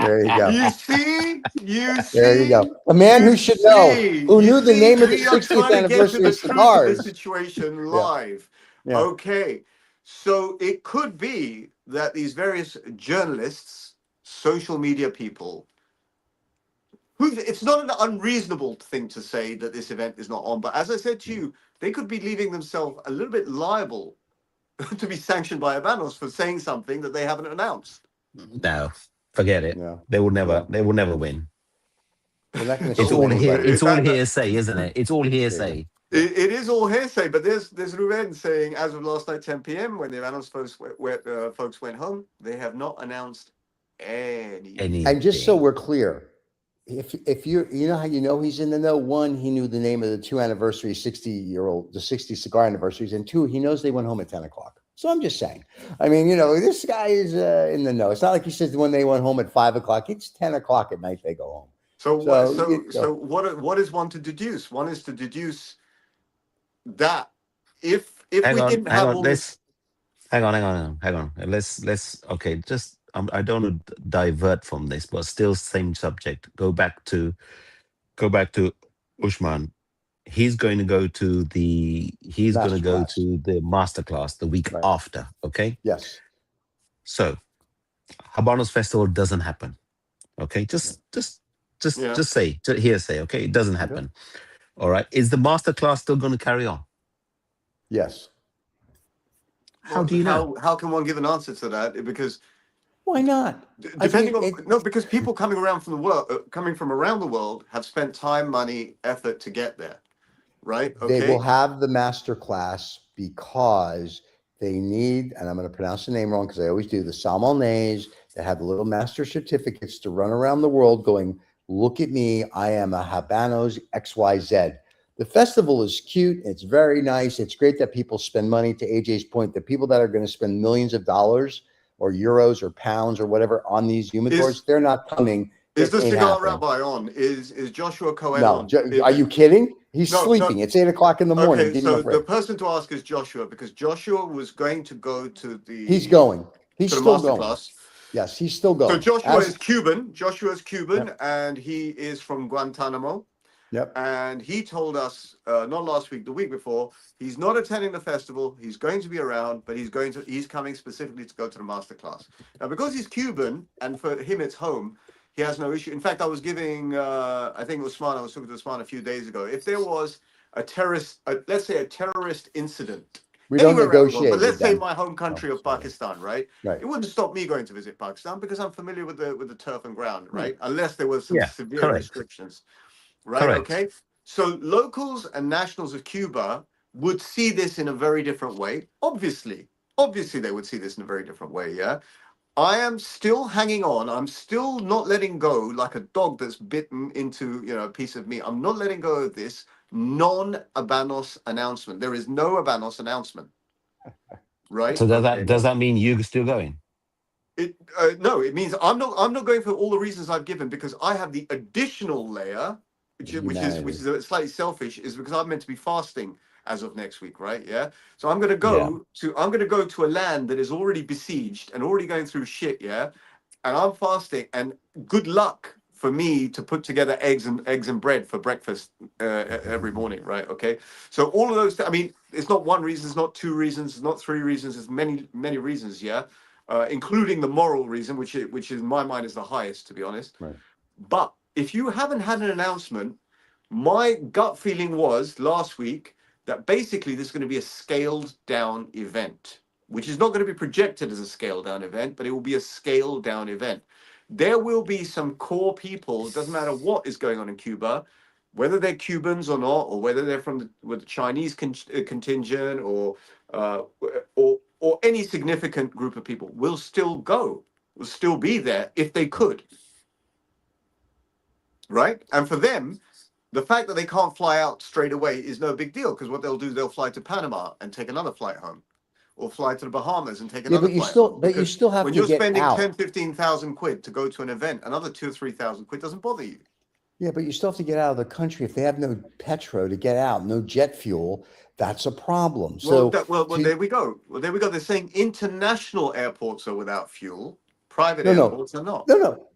There you go. You see, you There you see, go. A man who should know, who you knew the see. name of the We are 60th trying to get to anniversary the of truth of this cigars. situation Yeah. live. Yeah. Okay, so it could be that these various journalists, social media people, it's not an unreasonable thing to say that this event is not on, but as I said to you, they could be leaving themselves a little bit liable to be sanctioned by Habanos for saying something that they haven't announced. No, forget it. Yeah. They will never. Yeah. They will never win. They're not going to It's sue all here. anybody. It's all hearsay, isn't it? It's all hearsay. It is all hearsay, but there's Ruben saying, as of last night 10 p.m. when the Habanos folks went home, they have not announced anything. And just so Anything. we're clear, if you know how you know he's in the know. One, he knew the name of the 60 cigar anniversaries, and two, he knows they went home at 10 o'clock. So I'm just saying. I mean, you know, this guy is in the know. It's not like he says when they went home at 5 o'clock. It's 10 o'clock at night they go home. So So what is one to deduce? One is to deduce that if Hang we on, didn't hang have on. all this. Hang on. Let's. Okay, just I don't want to divert from this, but still same subject. Go back to Ushman. He's going to go to the masterclass. masterclass the week Right. after. Okay, Yes. so Habanos Festival doesn't happen. Okay, just say hearsay. Okay, it doesn't happen. All right, is the masterclass still going to carry on? Yes. How do you know? How can one give an answer to that? Because Why not? depending on because people coming around from the world, coming from around the world, have spent time, money, effort to get there, right? They will Okay. have the master class because they need, and I'm going to pronounce the name wrong because I always do, the Salmones that have the little master certificates to run around the world going, look at me, I am a Habanos XYZ. The festival is cute. It's very nice. It's great that people spend money. To AJ's point, the people that are going to spend millions of dollars or euros or pounds or whatever on these humidors, they're not coming. Is It the ain't cigar happening. rabbi on? Is Joshua Cohen No, on? are you kidding? He's No, sleeping. It's 8 o'clock in the morning. Okay, Give him so a the break. person to ask is Joshua, because Joshua was going to go to the He's going. He's to the still going. masterclass. Yes, he's still So going. Joshua is Cuban. Joshua is Cuban, Yep. and he is from Guantanamo. Yep. And he told us not last week, the week before, he's not attending the festival. He's going to be around, but he's coming specifically to go to the masterclass. Now, because he's Cuban, and for him it's home, he has no issue. In fact, I was giving, I think it was Usman. I was talking to Usman a few days ago. If there was a terrorist, let's say a terrorist incident We don't anywhere around the world. negotiate But let's with say them. my home country Oh, of sorry. Pakistan, right? Right. It wouldn't stop me going to visit Pakistan because I'm familiar with the turf and ground, Hmm. right? Unless there was some Yeah, severe correct. restrictions, right? Correct. Okay. So locals and nationals of Cuba would see this in a very different way. Obviously, they would see this in a very different way. Yeah. I am still hanging on. I'm still not letting go like a dog that's bitten into, a piece of meat. I'm not letting go of this non-Habanos announcement. There is no Habanos announcement, right? So Okay. does that mean you're still going? No, it means I'm not going for all the reasons I've given because I have the additional layer, which is slightly selfish, is because I'm meant to be fasting as of next week, right? Yeah. So I'm gonna go to a land that is already besieged and already going through shit, yeah. And I'm fasting, and good luck for me to put together eggs and bread for breakfast every morning, right? Okay. So all of those, I mean, it's not one reason, it's not two reasons, it's not three reasons, it's many reasons, yeah. Including the moral reason, which in my mind is the highest, to be honest. Right. But if you haven't had an announcement, my gut feeling was last week that basically this is going to be a scaled down event, which is not going to be projected as a scaled down event, but it will be a scaled down event. There will be some core people, it doesn't matter what is going on in Cuba, whether they're Cubans or not, or whether they're from the Chinese contingent uh, or any significant group of people will still go, will still be there if they could. Right? And for them, the fact that they can't fly out straight away is no big deal because what they'll do, they'll fly to Panama and take another flight home, or fly to the Bahamas and take another flight home. But you still have when to you're get spending out. 10,000-15,000 quid to go to an event, another 2,000 or 3,000 quid doesn't bother you. Yeah, but you still have to get out of the country. If they have no petro to get out, no jet fuel, that's a problem. So Well, there we go. Well, there we go. They're saying international airports are without fuel. Private No. airports are not. No.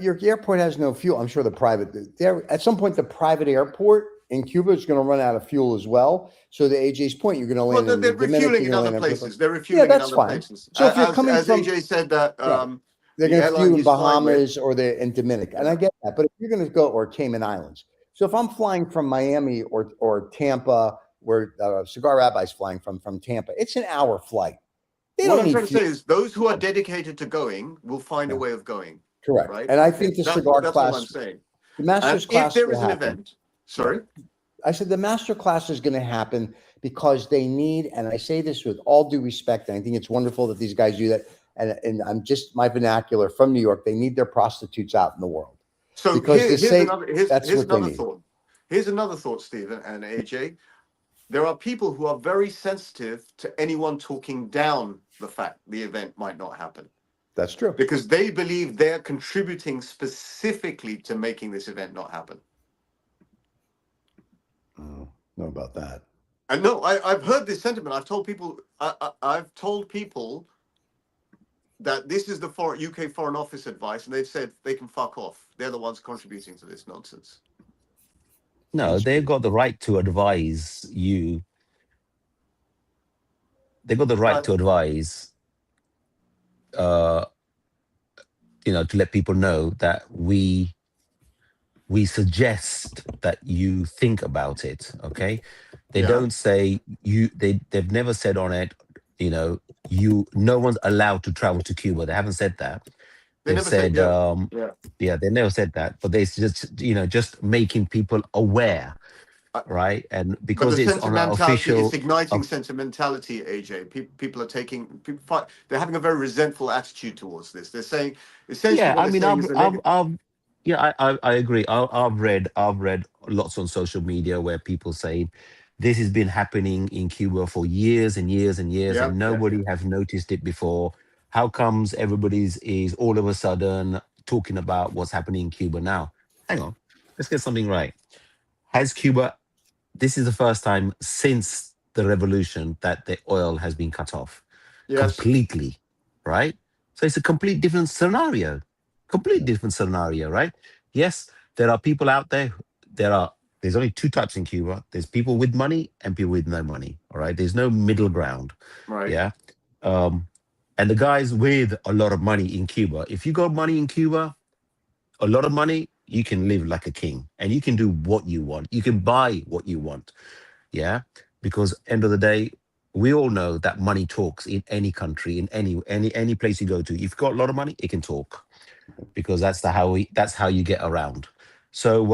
Your airport has no fuel. I'm sure at some point the private airport in Cuba is going to run out of fuel as well. So to AJ's point, you're going to land in They're the Dominican, refueling in other places. They're refueling in other places. So if you're coming as from, AJ said that they're the going to airline fuel in he's flying with- Bahamas or they're in Dominican, and I get that. But if you're going to go or Cayman Islands, so if I'm flying from Miami or Tampa, where Cigar Rabbi's flying from Tampa, it's an hour flight. What I'm trying to say is those who are dedicated to going will find a way of going. Correct. Right? And I think the cigar that's class, what I'm saying. the master's And class, if there is will an happen. event, sorry. I said the master class is going to happen because they need, and I say this with all due respect, and I think it's wonderful that these guys do that. And I'm just my vernacular from New York. They need their prostitutes out in the world. So because here's another need. thought. Here's another thought, Stephen and AJ. There are people who are very sensitive to anyone talking down the fact the event might not happen. That's true. Because they believe they're contributing specifically to making this event not happen. I don't know about that. And no, I've heard this sentiment. I've told people that this is the UK Foreign Office advice, and they've said they can fuck off. They're the ones contributing to this nonsense. No, they've got the right to advise you. They've got the right to advise, to let people know that we suggest that you think about it. Okay, they don't say they've never said on it, no one's allowed to travel to Cuba. They haven't said that. They've said, they never said that, but they just making people aware, right? And because it's on an official, it's igniting sentimentality. AJ, people are they're having a very resentful attitude towards this. They're saying essentially, I agree. I've read lots on social media where people say this has been happening in Cuba for years and years and years, and nobody has noticed it before. How comes everybody's is all of a sudden talking about what's happening in Cuba now? Hang on, let's get something right. Has Cuba? This is the first time since the revolution that the oil has been cut off completely, right? So it's a complete different scenario. Complete different scenario, right? Yes, there are people out there. There's only two types in Cuba. There's people with money and people with no money. All right. There's no middle ground. Right. Yeah. And the guys with a lot of money in Cuba, if you got money in Cuba, a lot of money, you can live like a king and you can do what you want. You can buy what you want. Yeah. Because end of the day, we all know that money talks in any country, in any place you go to. If you've got a lot of money, it can talk, because that's how you get around. So,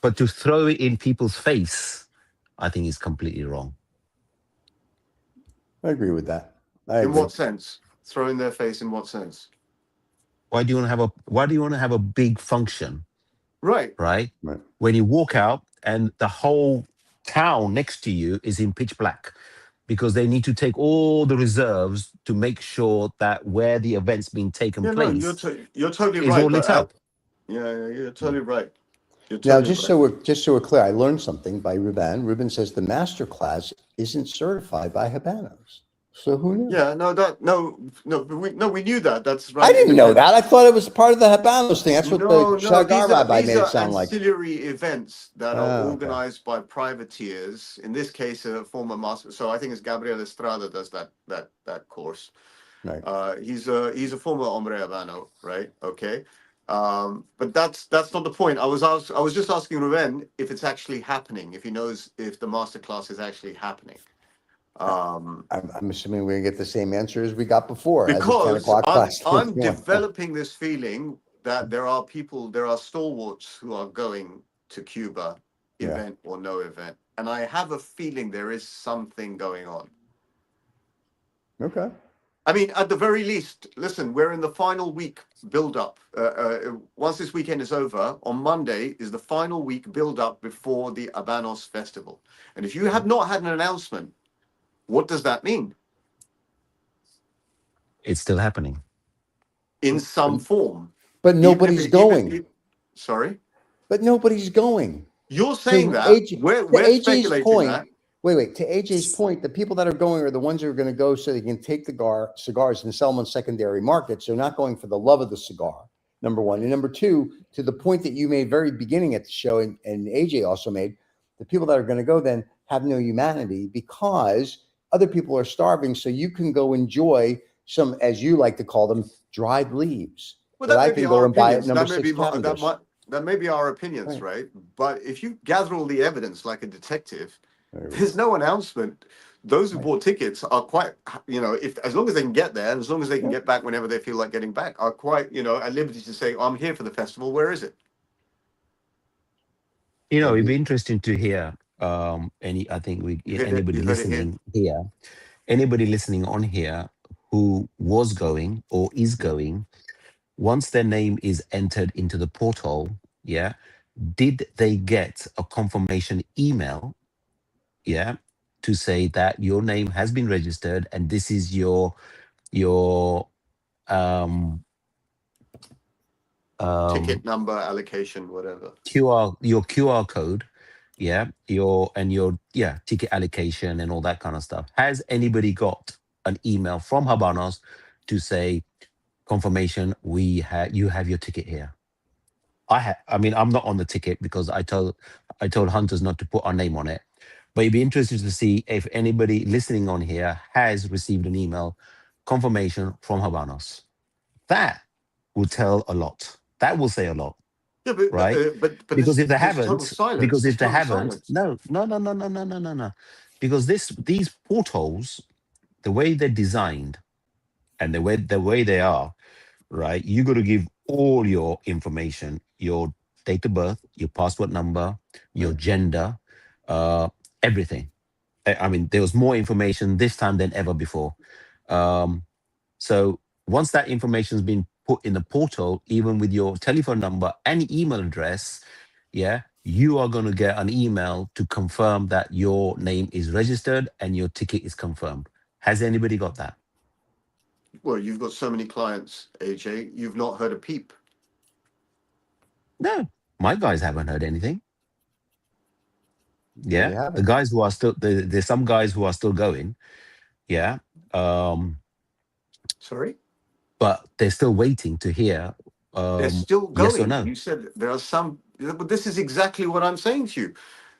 but to throw it in people's face, I think is completely wrong. I agree with that. I In agree. what sense? Throw in their face in what sense? Why do you want to have a big function, Right. right? Right. When you walk out and the whole town next to you is in pitch black, because they need to take all the reserves to make sure that where the event's being taken Yeah, no, place you're totally is right. all lit up. Yeah, you're totally right. You're Now, totally right. just so we're clear, I learned something by Ruben. Ruben says the master class isn't certified by Habanos. So who knew? Yeah, we knew that. That's I right. didn't know that. I thought it was part of the Habanos thing. That's what the No, Cigar rabbi made it sound like. ancillary events that are Oh, okay. organized by privateers. In this case, a former master. So I think it's Gabriel Estrada does that course. Right. He's a former hombre habano, right? Okay. But that's not the point. I was just asking Ruben if it's actually happening, if he knows if the master class is actually happening. I'm assuming we're gonna get the same answer as we got before, as a 10 Because o'clock class. I'm developing this feeling that there are stalwarts who are going to Cuba, Yeah. event or no event, and I have a feeling there is something going on. Okay. I mean, at the very least, listen, we're in the final week build up. Once this weekend is over, on Monday is the final week build up before the Habanos Festival. And if you have not had an announcement, what does that mean? It's still happening. In some form. But nobody's going. Sorry? But nobody's going. You're saying To that. AJ We're to AJ's speculating point, that. wait. To AJ's point, the people that are going are the ones who are going to go so they can take the cigars and sell them on secondary markets. They're not going for the love of the cigar, number one. And number two, to the point that you made very beginning at the show, and AJ also made, the people that are going to go then have no humanity because other people are starving. So you can go enjoy some, as you like to call them, dried leaves. Well, that that I may be can go our and buy opinions. at number That may 6 be Cavendish. that may be our opinions, right? But if you gather all the evidence like a detective, There we go. there's no announcement. Those who Right. bought tickets are quite, if as long as they can get there, and as long as they can Yeah. get back whenever they feel like getting back, are quite, at liberty to say, "I'm here for the festival. Where is it?" It'd be interesting to hear I think You heard it. anybody You heard it here. listening here, anybody listening on here who was going or is going, once their name is entered into the portal, yeah, did they get a confirmation email, yeah, to say that your name has been registered and this is your um Ticket number, allocation, whatever. QR code, yeah, your ticket allocation and all that kind of stuff. Has anybody got an email from Habanos to say confirmation you have your ticket here? I mean, I'm not on the ticket because I told hunters not to put our name on it. But it'd be interesting to see if anybody listening on here has received an email confirmation from Habanos. That will tell a lot. That will say a lot, Yeah, but right? but Because if they there's total haven't, silence. There's total silence. no. Because these portals, the way they're designed and the way they are, right? You got to give all your information, your date of birth, your passport number, your Right. gender, everything. I mean, there was more information this time than ever before. So once that information has been put in the portal, even with your telephone number and email address, yeah, you are going to get an email to confirm that your name is registered and your ticket is confirmed. Has anybody got that? Well, you've got so many clients, AJ. You've not heard a peep. No, my guys haven't heard anything. There you Yeah, have the it. guys who are still there's some guys who are still going. Yeah, Sorry? but they're still waiting to hear They're still yes or going. no. You said there are some, but this is exactly what I'm saying to you.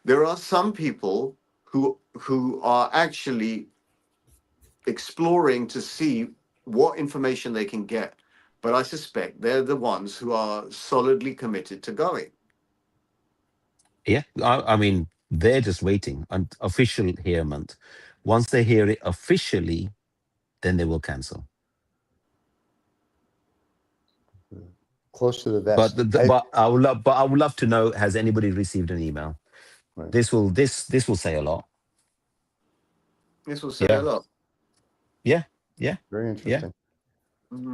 There are some people who are actually exploring to see what information they can get. But I suspect they're the ones who are solidly committed to going. Yeah, I mean they're just waiting on official hearment. Once they hear it officially, then they will cancel. Close to the vest. But I would love to know, has anybody received an email? Right. This will say a lot. This will say a lot. Yeah. Very interesting.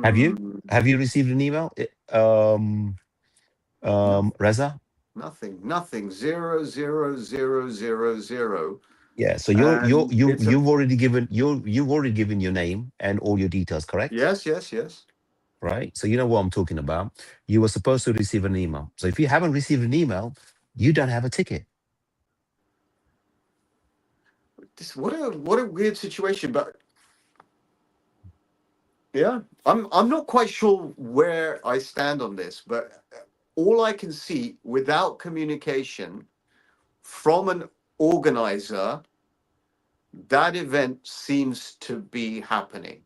Have Mm, you received an email? Reza? Nothing. 00000. Yeah. So And you've already given your name and all your details, correct? yes. Right. So you know what I'm talking about. You were supposed to receive an email. So if you haven't received an email, you don't have a ticket. What a weird situation, but yeah, I'm not quite sure where I stand on this, but all I can see without communication from an organizer, that event seems to be happening.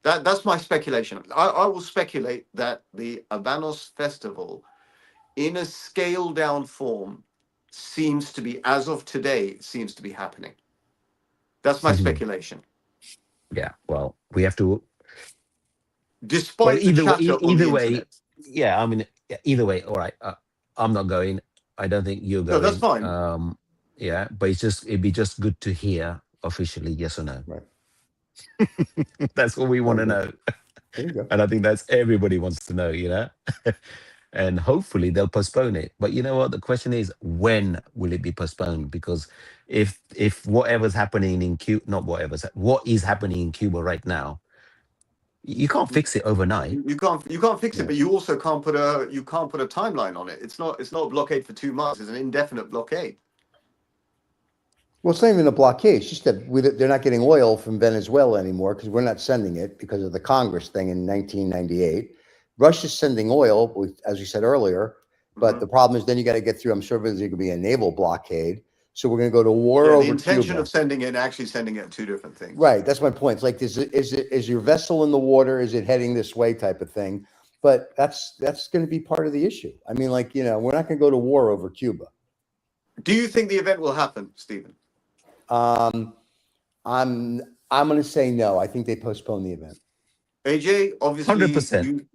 That's my speculation. I will speculate that the Habanos Festival, in a scaled down form, seems to be, as of today, seems to be happening. That's my speculation. Yeah. Well, we have to. Despite the chatter on the internet. Yeah. I mean, either way. All right. I'm not going. I don't think you're No, that's going. fine. Yeah. But it'd be just good to hear officially, yes or no. Right. That's what we want to know. There you go. And I think that's everybody wants to know, and hopefully they'll postpone it. But you know what? The question is, when will it be postponed? Because if whatever's happening in Cuba, what is happening in Cuba right now, you can't fix it overnight. You can't fix it, but you also can't put a timeline on it. It's not a blockade for 2 months. It's an indefinite blockade. Well, it's not even a blockade. It's just that they're not getting oil from Venezuela anymore because we're not sending it because of the Congress thing in 1998. Russia's sending oil, as we said earlier, but the problem is then you got to get through. I'm sure there's going to be a naval blockade. So we're going to go to war over Cuba. The intention of sending it and actually sending it are two different things. Right. That's my point. It's like, is your vessel in the water? Is it heading this way type of thing? But that's going to be part of the issue. I mean, we're not going to go to war over Cuba. Do you think the event will happen, Stephen? I'm going to say no. I think they postponed the event. AJ, obviously, 100%.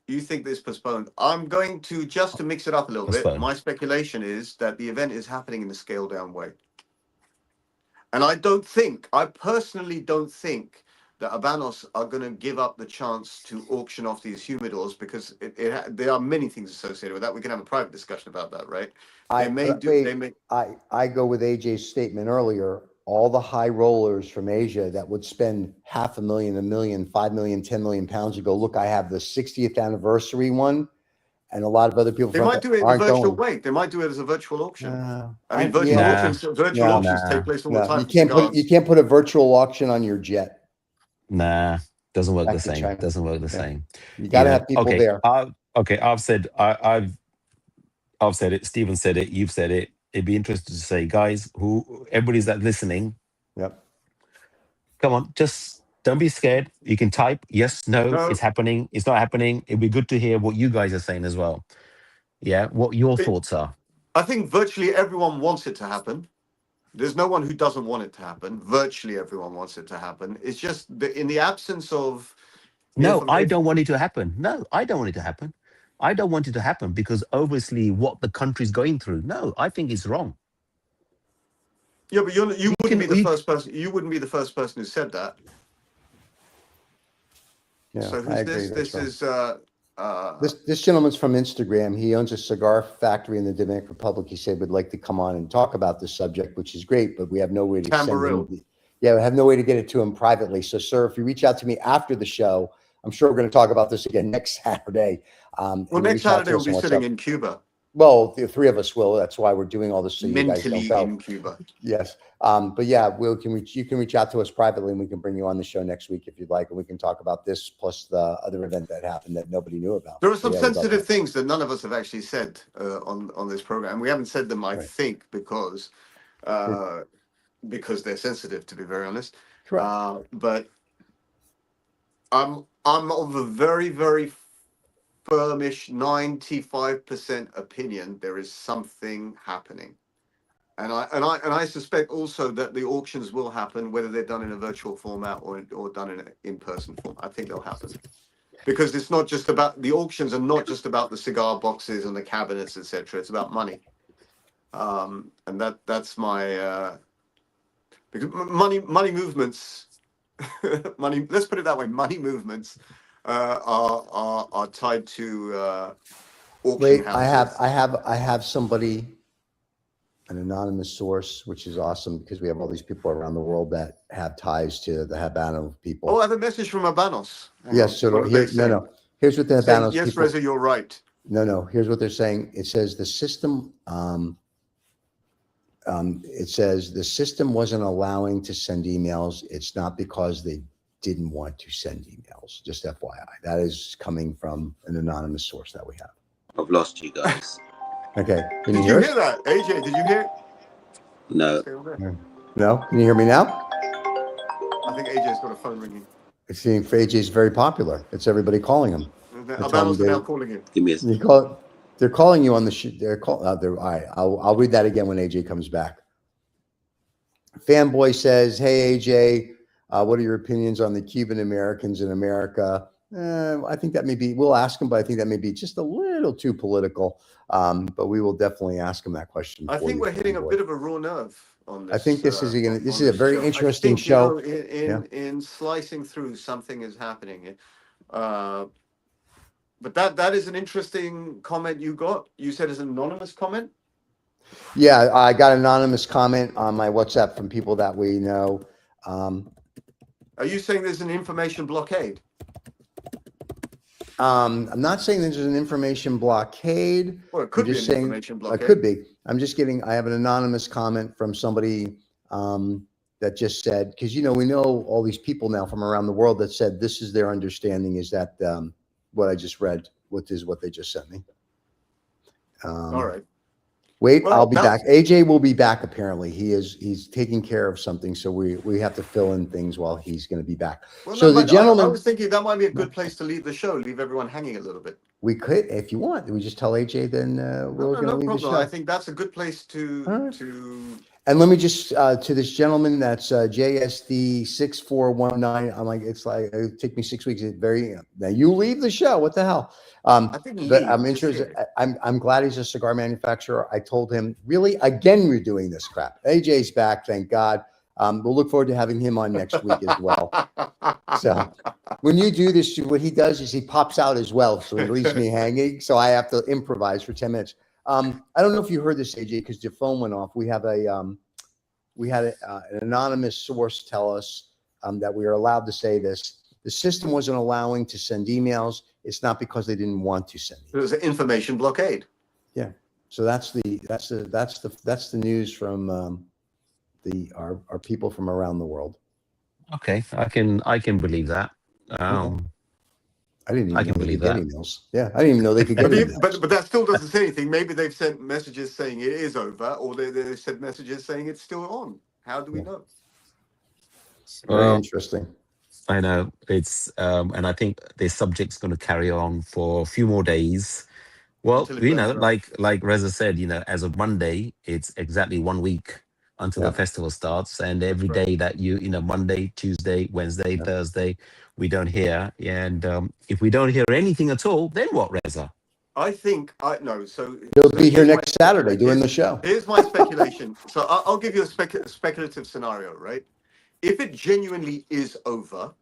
You think this postponed. I'm going to, just to mix it up a little bit, my speculation is that the event is happening in a scaled down way. And I personally don't think that Habanos are going to give up the chance to auction off these humidors, because there are many things associated with that. We can have a private discussion about that, right? I go with AJ's statement earlier. All the high rollers from Asia that would spend $500,000, $1 million, 5 million, 10 million pounds to go, look, I have the 60th anniversary one. And a lot of other people. They might do it in a virtual way. They might do it as a virtual auction. Virtual auctions take place all the time. You can't put a virtual auction on your jet. Nah, doesn't work the same. Doesn't work the same. You got to have people there. I've said it. Stephen said it. You've said it. It'd be interesting to say, guys, everybody's that listening. Yep. Come on, just don't be scared. You can type yes, no, it's happening, it's not happening. It'd be good to hear what you guys are saying as well. Yeah, what your thoughts are. I think virtually everyone wants it to happen. There's no one who doesn't want it to happen. Virtually everyone wants it to happen. It's just in the absence of. No, I don't want it to happen. No, I don't want it to happen. I don't want it to happen because obviously what the country's going through. No, I think it's wrong. Yeah, but you wouldn't be the first person. You wouldn't be the first person who said that. Yeah, so who's this? This is this gentleman's from Instagram. He owns a cigar factory in the Dominican Republic. He said would like to come on and talk about this subject, which is great, but we have no way to send him. Yeah, we have no way to get it to him privately. So, sir, if you reach out to me after the show, I'm sure we're going to talk about this again next Saturday. Well, next Saturday we'll be sitting in Cuba. Well, the three of us will. That's why we're doing all this. So mentally you guys don't in Cuba. Yes. But yeah, you can reach out to us privately and we can bring you on the show next week if you'd like. And we can talk about this plus the other event that happened that nobody knew about. There are some sensitive things that none of us have actually said on this program. We haven't said them, I think, because they're sensitive, to be very honest. Correct. But I'm of a very, very firmish 95% opinion there is something happening, And I suspect also that the auctions will happen, whether they're done in a virtual format or done in an in-person form. I think they'll happen because it's not just about the auctions are not just about the cigar boxes and the cabinets, etc. It's about money, and that's my because money movements, money. Let's put it that way. Money movements are tied to auction Wait, houses. I have somebody, an anonymous source, which is awesome because we have all these people around the world that have ties to the Habano people. Oh, I have a message from Habanos. Hang Yes, on. so What are here, they saying? no. Here's what the Saying, Habanos yes, people. Reza, you're right. No. Here's what they're saying. It says the system. It says the system wasn't allowing to send emails. It's not because they didn't want to send emails. Just FYI, that is coming from an anonymous source that we have. I've lost you guys. Okay, can Did you hear you us? hear that, AJ? Did you hear it? No. Stay over there. No, can you hear me now? I think AJ's got a phone ringing. It seems AJ is very popular. It's everybody calling him. Habanos are now calling him. Give me a You call. They're calling you on the. They're call. All right. I'll read that again when AJ comes back. Fanboy says, "Hey AJ, what are your opinions on the Cuban Americans in America?" I think that may be. We'll ask him, but I think that may be just a little too political. But we will definitely ask him that question. I for think you, we're hitting a Fanboy. bit of a raw nerve on this. I think this is on this is a very show. interesting I think, show. in slicing through, something is happening. But that is an interesting comment you got. You said it's an anonymous comment. Yeah, I got an anonymous comment on my WhatsApp from people that we know. Are you saying there's an information blockade? I'm not saying there's an information blockade. Well, it could be an just saying information blockade. it could be. I'm just getting. I have an anonymous comment from somebody that just said, because we know all these people now from around the world that said this is their understanding is that what I just read, what they just sent me. All right. Wait, Well, I'll be back. AJ will be back. Apparently, he's taking care of something, so we have to fill in things while he's going to be back. Well, so the gentleman, I was thinking that might be a good place to leave the show. Leave everyone hanging a little bit. we could, if you want, we just tell AJ. Then we're going to leave the show. I think that's a good place to All right. to. And let me just to this gentleman that's JSD 6419. I'm like, it's like it take me 6 weeks. Now you leave the show. What the hell? I think But I'm interested. I'm glad he's a cigar manufacturer. I told him, really, again, we're doing this crap. AJ's back, thank God. We'll look forward to having him on next week as well. So when you do this, what he does is he pops out as well. So he leaves me hanging. So I have to improvise for 10 minutes. I don't know if you heard this, AJ, because your phone went off. We have an anonymous source tell us that we are allowed to say this. The system wasn't allowing to send emails. It's not because they didn't want to send emails. It was an information blockade. Yeah. So that's the news from our people from around the world. Okay, I can believe that. I didn't even I can know they believe could that. get emails. Yeah, I didn't even know they could get emails. But that still doesn't say anything. Maybe they've sent messages saying it is over, or they sent messages saying it's still on. How do we know? Very interesting. I know it's, and I think this subject's going to carry on for a few more days. Well, Until it burns up. like Reza said, as of Monday, it's exactly 1 week until the festival starts, and every day that Monday, Tuesday, Wednesday, Thursday, we don't hear, and if we don't hear anything at all, then what, Reza? I think no. So You'll be here next Saturday doing the show. Here's my speculation. So I'll give you a speculative scenario, right? If it genuinely is over,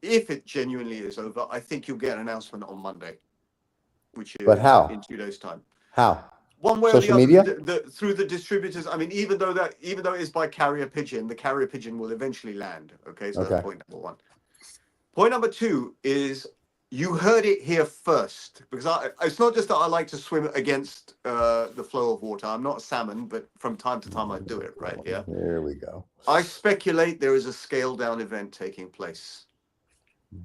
I think you'll get an announcement on Monday, which is But how? in 2 days' time. How? One way Social or the other, media? through the distributors. I mean, even though it is by carrier pigeon, the carrier pigeon will eventually land. Okay, so that's point number one. Point number two is you heard it here first, because it's not just that I like to swim against the flow of water. I'm not a salmon, but from time to time I do it, right? Yeah. There we go. I speculate there is a scale down event taking place.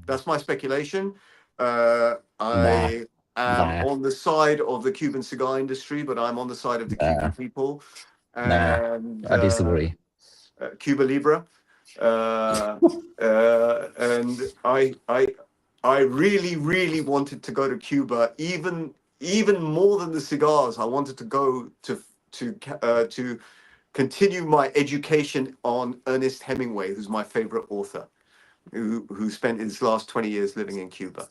That's my speculation. I am on the side of the Cuban cigar industry, but I'm on the side of the Cuban people. And I disagree. Cuba Libre. And I really, really wanted to go to Cuba, even more than the cigars. I wanted to go to continue my education on Ernest Hemingway, who's my favorite author, who spent his last 20 years living in Cuba.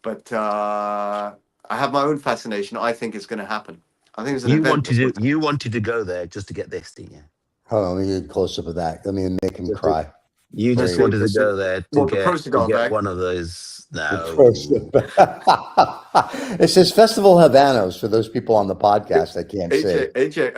But I have my own fascination. I think it's going to happen. I think it's an event. You wanted to go there just to get this, didn't you? Hold on, let me get close up with that. Let me make him Just to- cry. You just Very wanted to go there to What, the Pro Cigar get bag? one of those. No. It says Festival Habanos for those people on the podcast that can't see. AJ,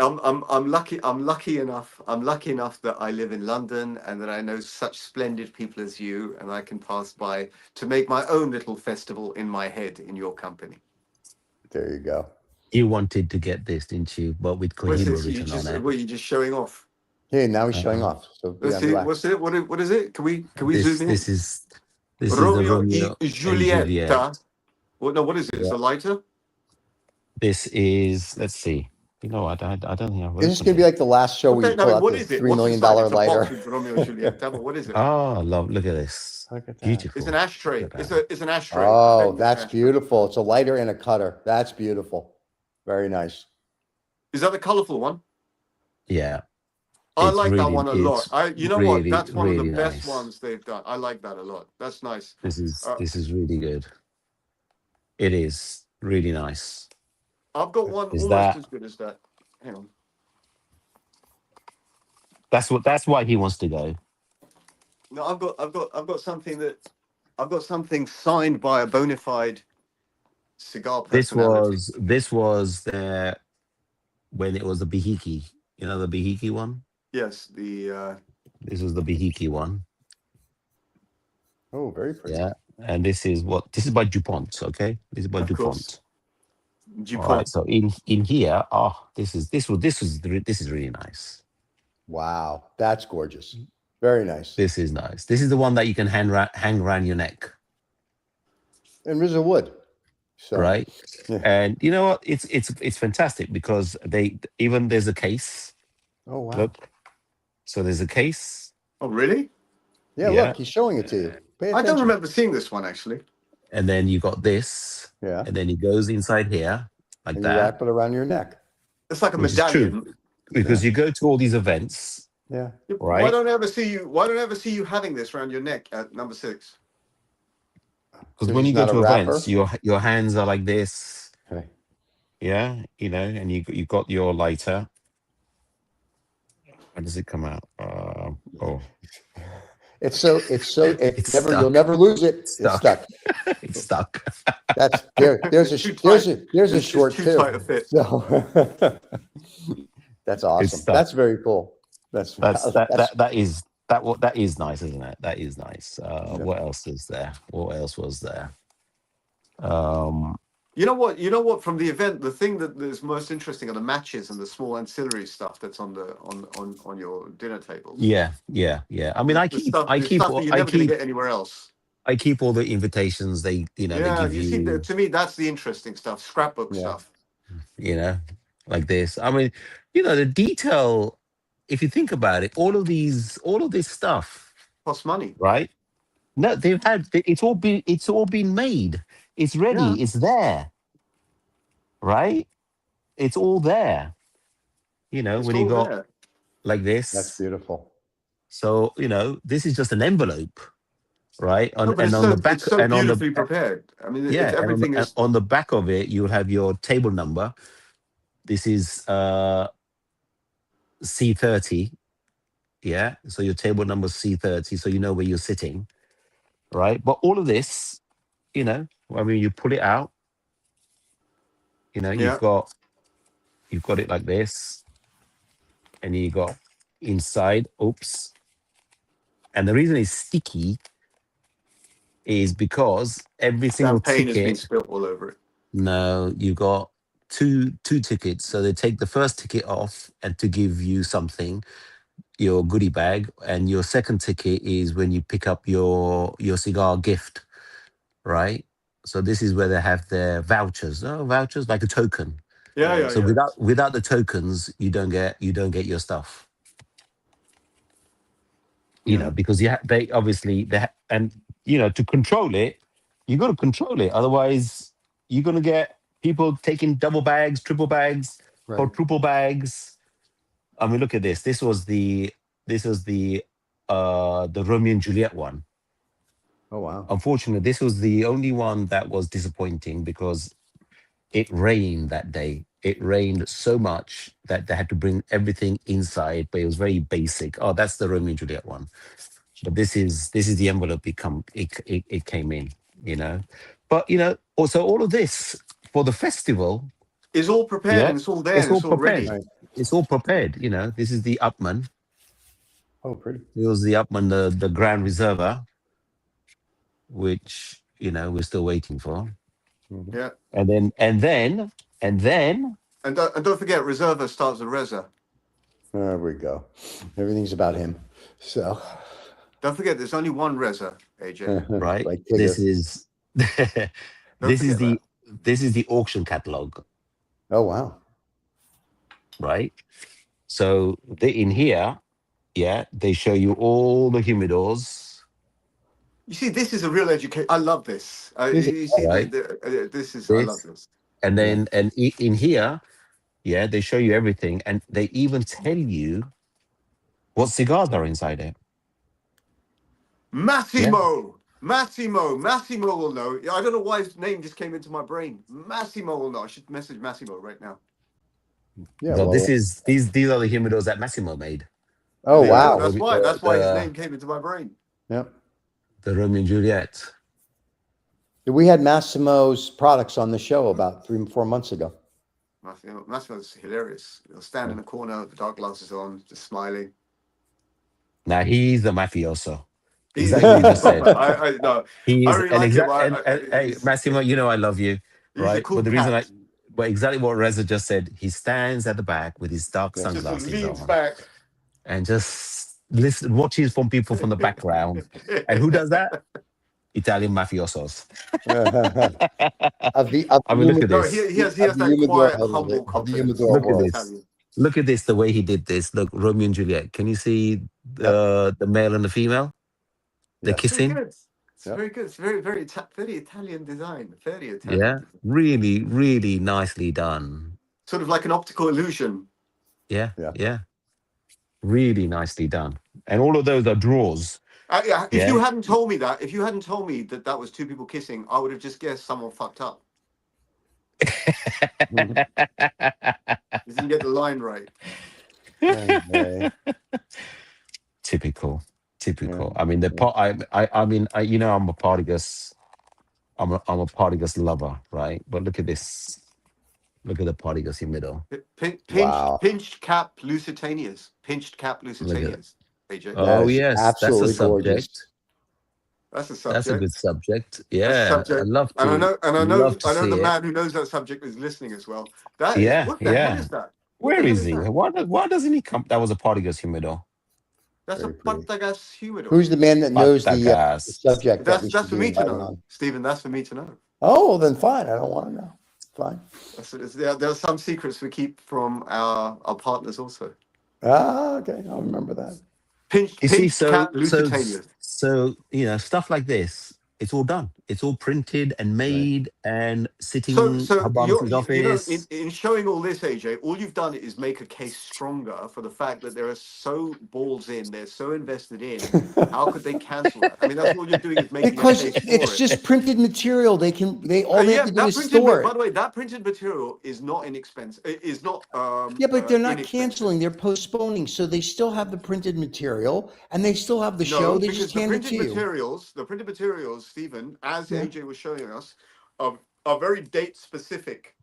I'm lucky. I'm lucky enough. I'm lucky enough that I live in London and that I know such splendid people as you, and I can pass by to make my own little festival in my head in your company. There you go. You wanted to get this, didn't you? But with What's Cohiba this? You written just on it. were you just showing off? Hey, now he's showing off. So Let's yeah, see. relax. What's it? What is it? Can we This zoom in? this is the Romeo Romeo y and Julieta. Juliet. What? No, what is it? It's a lighter. This is, let's see. You know what? I don't think I've Is this opened going to be it. like the last show where you pull out What the is it? $3 What's million inside? It's a box lighter? with Romeo and Julieta. But what is it? Oh, love! Look at this. Look at that. Beautiful. It's an ashtray. Look at that. It's an ashtray. Oh, that's beautiful. It's a lighter and a cutter. That's beautiful. Very nice. Is that the colorful one? Yeah. I It's like that really- one a lot. it's You know what? really, That's one of the really best nice. ones they've done. I like that a lot. That's nice. This is really good. It is really nice. I've got one Is almost that- as good as that. Hang on. That's why he wants to go. No, I've got something signed by a bona fide cigar personality. This was the when it was the Bihiki. You know the Bihiki one? Yes, the This was the Bihiki one. Oh, very pretty. Yeah. And this is by DuPont, okay? This is by Of DuPont. course. All right. So in here, this is really nice. Wow. That's gorgeous. Very nice. This is nice. This is the one that you can hang around your neck, And Rizzo wood. So, right? yeah. And you know what? It's fantastic because there's a case. Oh, wow. Look. So there's a case. Oh, really? Yeah, Yeah. look, he's showing it to you. Pay I don't attention. remember seeing this one actually. And then you got this. Yeah. And then it goes inside here like And you that. wrap it around your neck. It's like a Which is true. medallion. Because you go to all these events. Yeah. Why Right. don't I ever see you having this around your neck at number 6? Because So when he's you go not to a rapper? events, your hands are like this. Okay. Yeah, and you got your lighter. How does it come out? It's It's never, stuck. you'll never lose it. It's Stuck. stuck. It's stuck. That's there's a Too there's tight. a It's short too tight a too. fit. So that's awesome. stuck. That's very cool. That is nice, isn't it? That is nice. What else is there? What else was there? You know what? From the event, the thing that is most interesting are the matches and the small ancillary stuff that's on your dinner table. Yeah. I mean, I keep stuff that you're never going to get anywhere else. I keep all the invitations they Yeah, they give you you. see, to me, that's the interesting stuff. Scrapbook stuff. Like this. I mean, the detail. If you think about it, all of this stuff Costs money. right? No, it's all been made. It's ready. Yeah. It's there, right? It's all there. It's when you all got there. like this. That's beautiful. So this is just an envelope, right? No, but And it's on so, the back, it's so and on beautifully the prepared. I mean, yeah, it's, everything and is. on the back of it, you have your table number. This is C30. Yeah, so your table number C30, so you know where you're sitting, right? But all of this, I mean, you pull it out. Yeah. You've got it like this, and you got inside. Oops. And the reason it's sticky is because every single Champagne has been ticket. spilled all over it. No, you got two tickets. So they take the first ticket off and to give you something, your goodie bag, and your second ticket is when you pick up your cigar gift, right? So this is where they have their vouchers. Vouchers like a token. Yeah. So without the tokens, you don't get your stuff. Because they obviously and to control it, you got to control it. Otherwise, you're gonna get people taking double bags, triple bags, Right. quadruple bags. I mean, look at this. This was the Romeo and Juliet one. Oh wow. Unfortunately, this was the only one that was disappointing because it rained that day. It rained so much that they had to bring everything inside, but it was very basic. Oh, that's the Romeo and Juliet one. But this is the envelope it came in, you know. But also all of this for the festival, It's all prepared yeah, and it's all there it's and all it's all prepared. ready. Right. It's all prepared, you know. This is the Upman. Oh, pretty. It was the Upman, the Grand Reserva, which we're still waiting for. Mhm. Yeah. And then And don't forget, Reserva starts with Reza. There we go. Everything's about him. So, Don't forget, there's only one Reza, AJ. right, like this Tigger. is Don't this is forget that. the auction catalog, Oh wow. right? So in here, yeah, they show you all the humidors, You see, this is a real education. I love this. Is it? You see, right? this is. I love This, this. and Yeah. then in here, yeah, they show you everything, and they even tell you what cigars are inside it. Massimo will know. I don't know why his name just came into my brain. Massimo will know. I should message Massimo right now. Yeah. So Well. these are the humidors that Massimo made. Oh There you go. wow. That's why. The That's why his name came into my brain. Yep. the Romeo and Juliet. We had Massimo's products on the show about 3-4 months ago. Massimo's hilarious. He'll stand in the corner with the dark glasses on, just smiling. Now he's the mafioso. He's Exactly what you just said. proper. I no. He I is really an like him. exact. And hey, Massimo, I love you, He's a right? cool But the reason cat. but exactly what Reza just said, he stands at the back with his dark Yeah. Just sunglasses leans on back. and just watches from people from the background. And who does that? Italian mafiosos. Of the I mean, look at No, this. he has of the that humidor, quiet, I love it. humble Of the confidence. humidor Look at world. this. Look at this. The way he did this. Look, Romeo and Juliet. Can you see the male and the female? They're Yes. Very kissing. good. It's Yep. very good. It's very Italian design. Very Italian. Yeah, design. really, really nicely done. Sort of like an optical illusion. Yeah, Yeah. yeah, really nicely done. And all of those are drawers. Yeah, if Yeah. you hadn't told me that, that was two people kissing, I would have just guessed someone fucked up. You didn't get the line right. Okay. Typical. Yeah. I mean, I'm a Partagas. I'm a Partagas lover, right? But look at this. Look at the Partagas in middle. Wow. Pinched cap Lusitanias. Pinched cap Lusitanias. AJ. Oh That is yes, that's a absolutely subject. gorgeous. That's a subject. That's a good subject. That's a Yeah, subject. I love to. And I know love to see the it. man who knows that subject is listening as well. That is Yeah, what the hell yeah. is that? Where the hell is he? that? Why doesn't he come? That was a Partagas humidor. That's Very a pretty. Partagas humidor. Who's the man that knows the Partagas. subject that we That's should for be me to inviting know, on? Stephen. That's for me to know. Oh, well, then fine. I don't want to know. Fine. There are some secrets we keep from our partners also. Ah, okay. I'll remember that. Pinched cap Lusitanias. so stuff like this. It's all done. It's all printed and made and sitting in So Habanos' office. in showing all this, AJ, all you've done is make a case stronger for the fact that they're so balls in, they're so invested in. How could they cancel that? I mean, that's all you're doing is making Because a case for it's just printed material. They all they have to do is store by it. the way, that printed material is not inexpensive. It is not. Yeah, but they're not inexpensive. canceling. They're postponing. So they still have the printed material and they still have the show. They just hand it to you. The printed materials, Stephen, as AJ was showing us, are very date specific.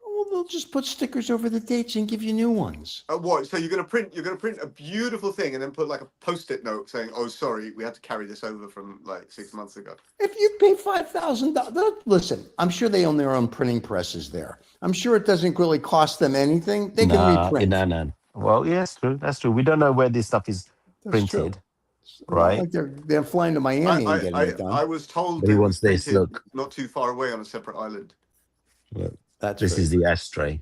Well, they'll just put stickers over the dates and give you new ones. What? So you're gonna print a beautiful thing and then put like a post-it note saying, "Oh, sorry, we had to carry this over from like 6 months ago." If you pay $5,000, listen, I'm sure they own their own printing presses there. I'm sure it doesn't really cost them anything. They can reprint. No. Well, yes, true. That's true. We don't know where this stuff is That's true. printed. It's not Right. like they're flying to Miami and getting it done. I was told But he it wants was this, printed look. not too far away on a separate island. Look, That's this very is the ashtray.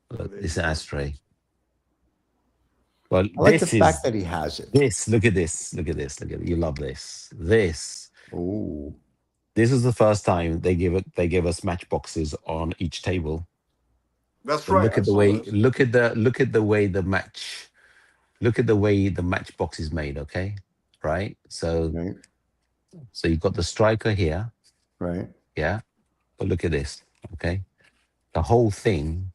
There This you go. ashtray. Well, I like the this fact is that he has it. look at this. Look at this. Look at it. You love this. This Ooh. is the first time they give us matchboxes on each table. That's But right. look I at the saw way those. look at the way the matchbox is made. Okay, right. So Right. you've got the striker here. Right. Yeah, but look at this. Okay, the whole thing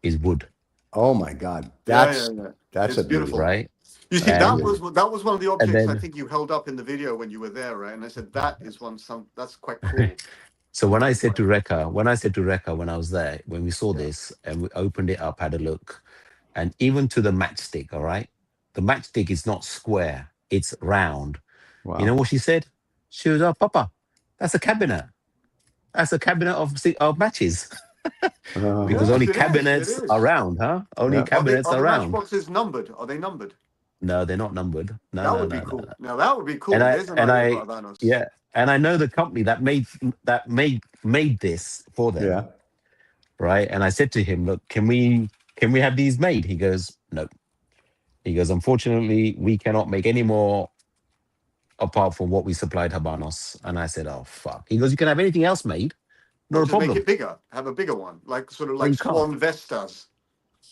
is wood, Oh my God. Yeah. That's It's a beauty. beautiful. right? You see, That's a that And beauty. was one of the and objects I then think you held up in the video when you were there, right? And I said that is that's quite cool. so when I said Right. to Rekha when I was there, when we saw Yeah. this and we opened it up, had a look, and even to the matchstick, all right, the matchstick is not square, it's round. You know Wow. what she said? She was, "Oh, Papa, that's a cabinet. That's a cabinet of matches." Because Uh-huh. only Yes, it is. It cabinets are is. round, huh? Only Yeah. cabinets Are are the round. matchboxes numbered? Are they numbered? No, they're not numbered. No, That no, would no, be no, cool. no. Now that would be And cool. There's an idea for I, Habanos. yeah, and I know the company that made this for them, Yeah. right? And I said to him, "Look, can we have these made?" He goes, "No." He goes, "Unfortunately, we cannot make any more apart from what we supplied Habanos." And I said, "Oh fuck." He goes, "You can have anything else made, Or not a just make problem." it bigger. Have a bigger one, like sort of But like you can't. Swan Vestas.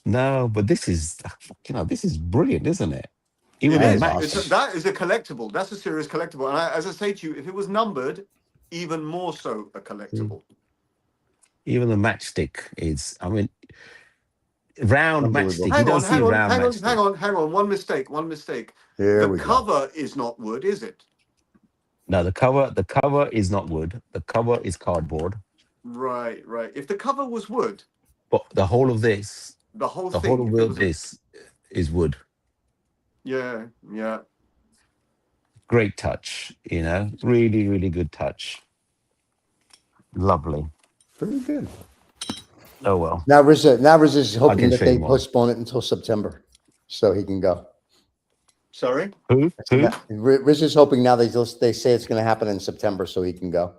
No, but this is, this is brilliant, isn't it? Even It the That is is. match, It's awesome. that is a collectible. That's a serious collectible. And as I say to you, if it was numbered, even more so a collectible. even the matchstick is. I mean, round matchstick. Unbelievable. You Hang don't on, see hang a on, round hang on, matchstick. hang on, hang on. One mistake. One mistake. Here The we go. cover is not wood, is it? No, the cover is not wood. The cover is cardboard. Right, right. If the cover was wood, But the whole of this, the whole the whole thing. of If it was, this is wood. yeah, yeah. Great touch, really, really good touch. Lovely. Pretty good. Oh well, Now Riz is I hoping can that show you they more. postpone it until September so he can go. Sorry. Who? Now, Riz is hoping now they say it's going to happen in September so he can go.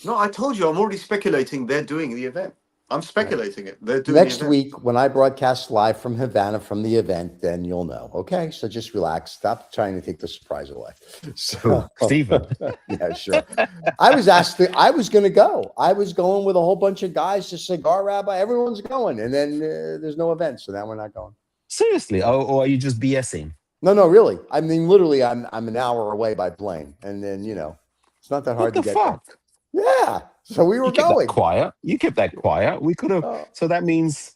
No, I told you. I'm already speculating. They're doing the event. I'm speculating it. They're doing the Next event. week, when I broadcast live from Havana from the event, then you'll know. Okay, so just relax. Stop trying to take the surprise away. So, Stephen. yeah, sure. I was asked. I was going to go. I was going with a whole bunch of guys to Cigar Rabbi. Everyone's going, and then there's no event, so now we're not going. Seriously? Or are you just BSing? No, really. I mean, literally, I'm an hour away by plane, and then it's not that What hard the to get fuck? there. Yeah, so we were You kept that going. quiet. You kept that quiet. We could have. Oh. So that means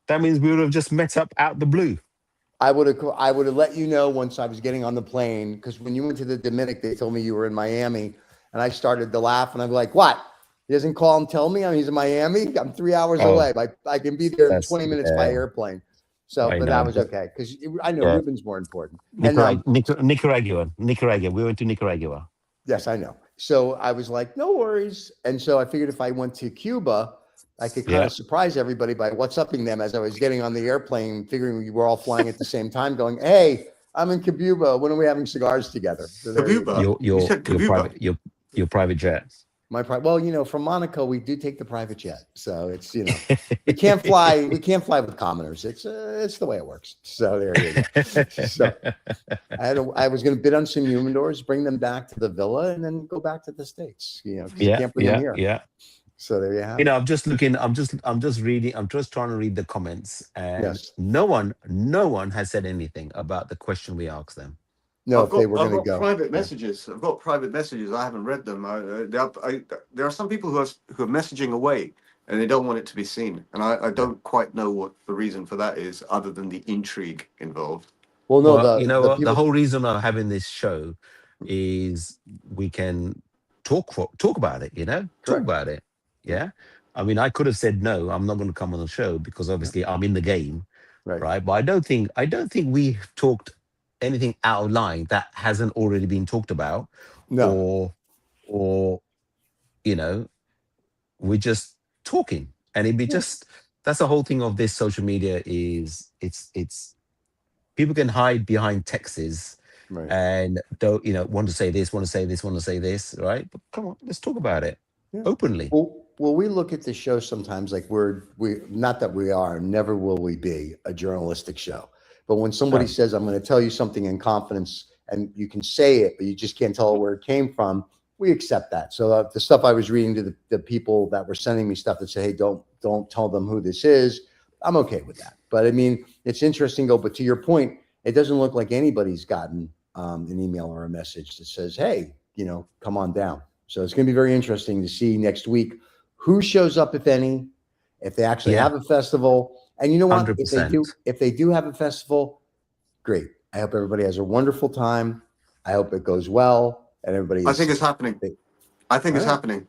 we would have just met up out the blue. I would have let you know once I was getting on the plane, because when you went to the Dominic, they told me you were in Miami, and I started to laugh, and I'm like, "What? He doesn't call and tell me he's in Miami? I'm 3 hours Oh, away. I can be there in that's 20 minutes by yeah. airplane." So, I but know. that was okay because I know Yeah. Ruben's more important. And Nicaragua. We went to Nicaragua. yes, I know. So I was like, "No worries." And so I figured if I went to Cuba, I could kind Yeah. of surprise everybody by WhatsApping them as I was getting on the airplane, figuring we were all flying at the same time, going, "Hey, I'm in Cuba. When are we having cigars together?" So there you go. Kabuba. You said Kabuba. Your private jet. Well, from Monaco, we do take the private jet, so it's we can't fly with commoners. It's the way it works. So there you go. So I was going to bid on some humidors, bring them back to the villa, and then go back to the States. Because you can't bring them here. Yeah. So there you have it. I'm just looking. I'm just reading. I'm just trying to read the comments, and Yes. no one has said anything about the question we asked them. No, I've if they were got going to go. private messages. I've got private messages. I haven't read them. There are some people who are messaging away and they don't want it to be seen. And I don't quite know what the reason for that is, other than the intrigue involved. Well, no, Well, you know the what? people. The whole reason of having this show is we can talk about it. Talk Correct. about it. Yeah. I mean, I could have said no. I'm not going to come on the show because obviously I'm in the game, right? But I don't think we talked anything out of line that hasn't already been talked about. No. Or we're just talking, and it'd be just that's the whole thing of this social media is it's people can hide behind texts Right. and don't want to say this, want to say this, right? But come on, let's talk about it openly. Well, we look at the show sometimes like we not that we are, never will we be a journalistic show. But when somebody says, "I'm going to tell you something in confidence," and you can say it, but you just can't tell where it came from, we accept that. So the stuff I was reading to the people that were sending me stuff that say, hey, don't tell them who this is. I'm okay with that. But I mean, it's interesting, but to your point, it doesn't look like anybody's gotten an email or a message that says, hey, come on down. So it's going to be very interesting to see next week who shows up, if any, if they actually have a festival. And you know what? 100%. If they do have a festival, great. I hope everybody has a wonderful time. I hope it goes well. And everybody. I think it's happening. I think it's happening.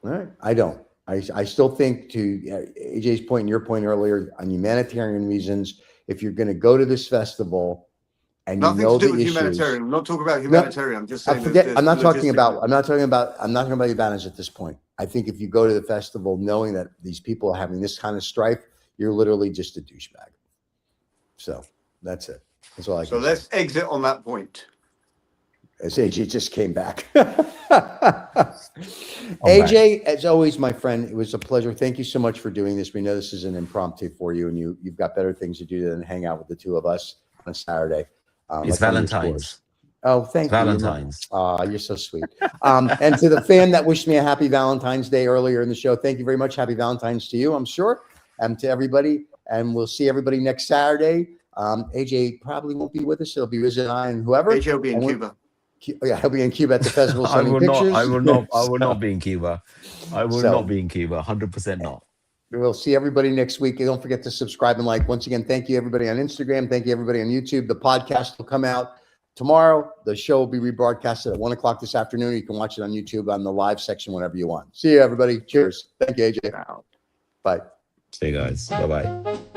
All right. I don't. I still think, to AJ's point and your point earlier, on humanitarian reasons, if you're going to go to this festival and nothing you know to do the with issues, humanitarian. I'm not talking about humanitarian. I'm just saying. I'm not talking about Habanos at this point. I think if you go to the festival knowing that these people are having this kind of strife, you're literally just a douchebag. So that's it. That's all I can say. So let's exit on that point. As AJ just came back. AJ, as always, my friend, it was a pleasure. Thank you so much for doing this. We know this is an impromptu for you, and you've got better things to do than hang out with the two of us on a Saturday. It's Valentine's. Oh, thank you. Valentine's. You're so sweet. And to the fan that wished me a happy Valentine's Day earlier in the show, thank you very much. Happy Valentine's to you, I'm sure, and to everybody. And we'll see everybody next Saturday. AJ probably won't be with us. It'll be Riz and I and whoever. AJ will be in Cuba. Yeah, he'll be in Cuba at the festival. I will pictures. I will not be in Cuba. I will not be in Cuba. 100% not. We'll see everybody next week. And don't forget to subscribe and like. Once again, thank you everybody on Instagram. Thank you everybody on YouTube. The podcast will come out tomorrow. The show will be rebroadcasted at 1 o'clock this afternoon. You can watch it on YouTube on the live section whenever you want. See you, everybody. Cheers. Thank you, AJ. Bye. See you guys. Bye-bye.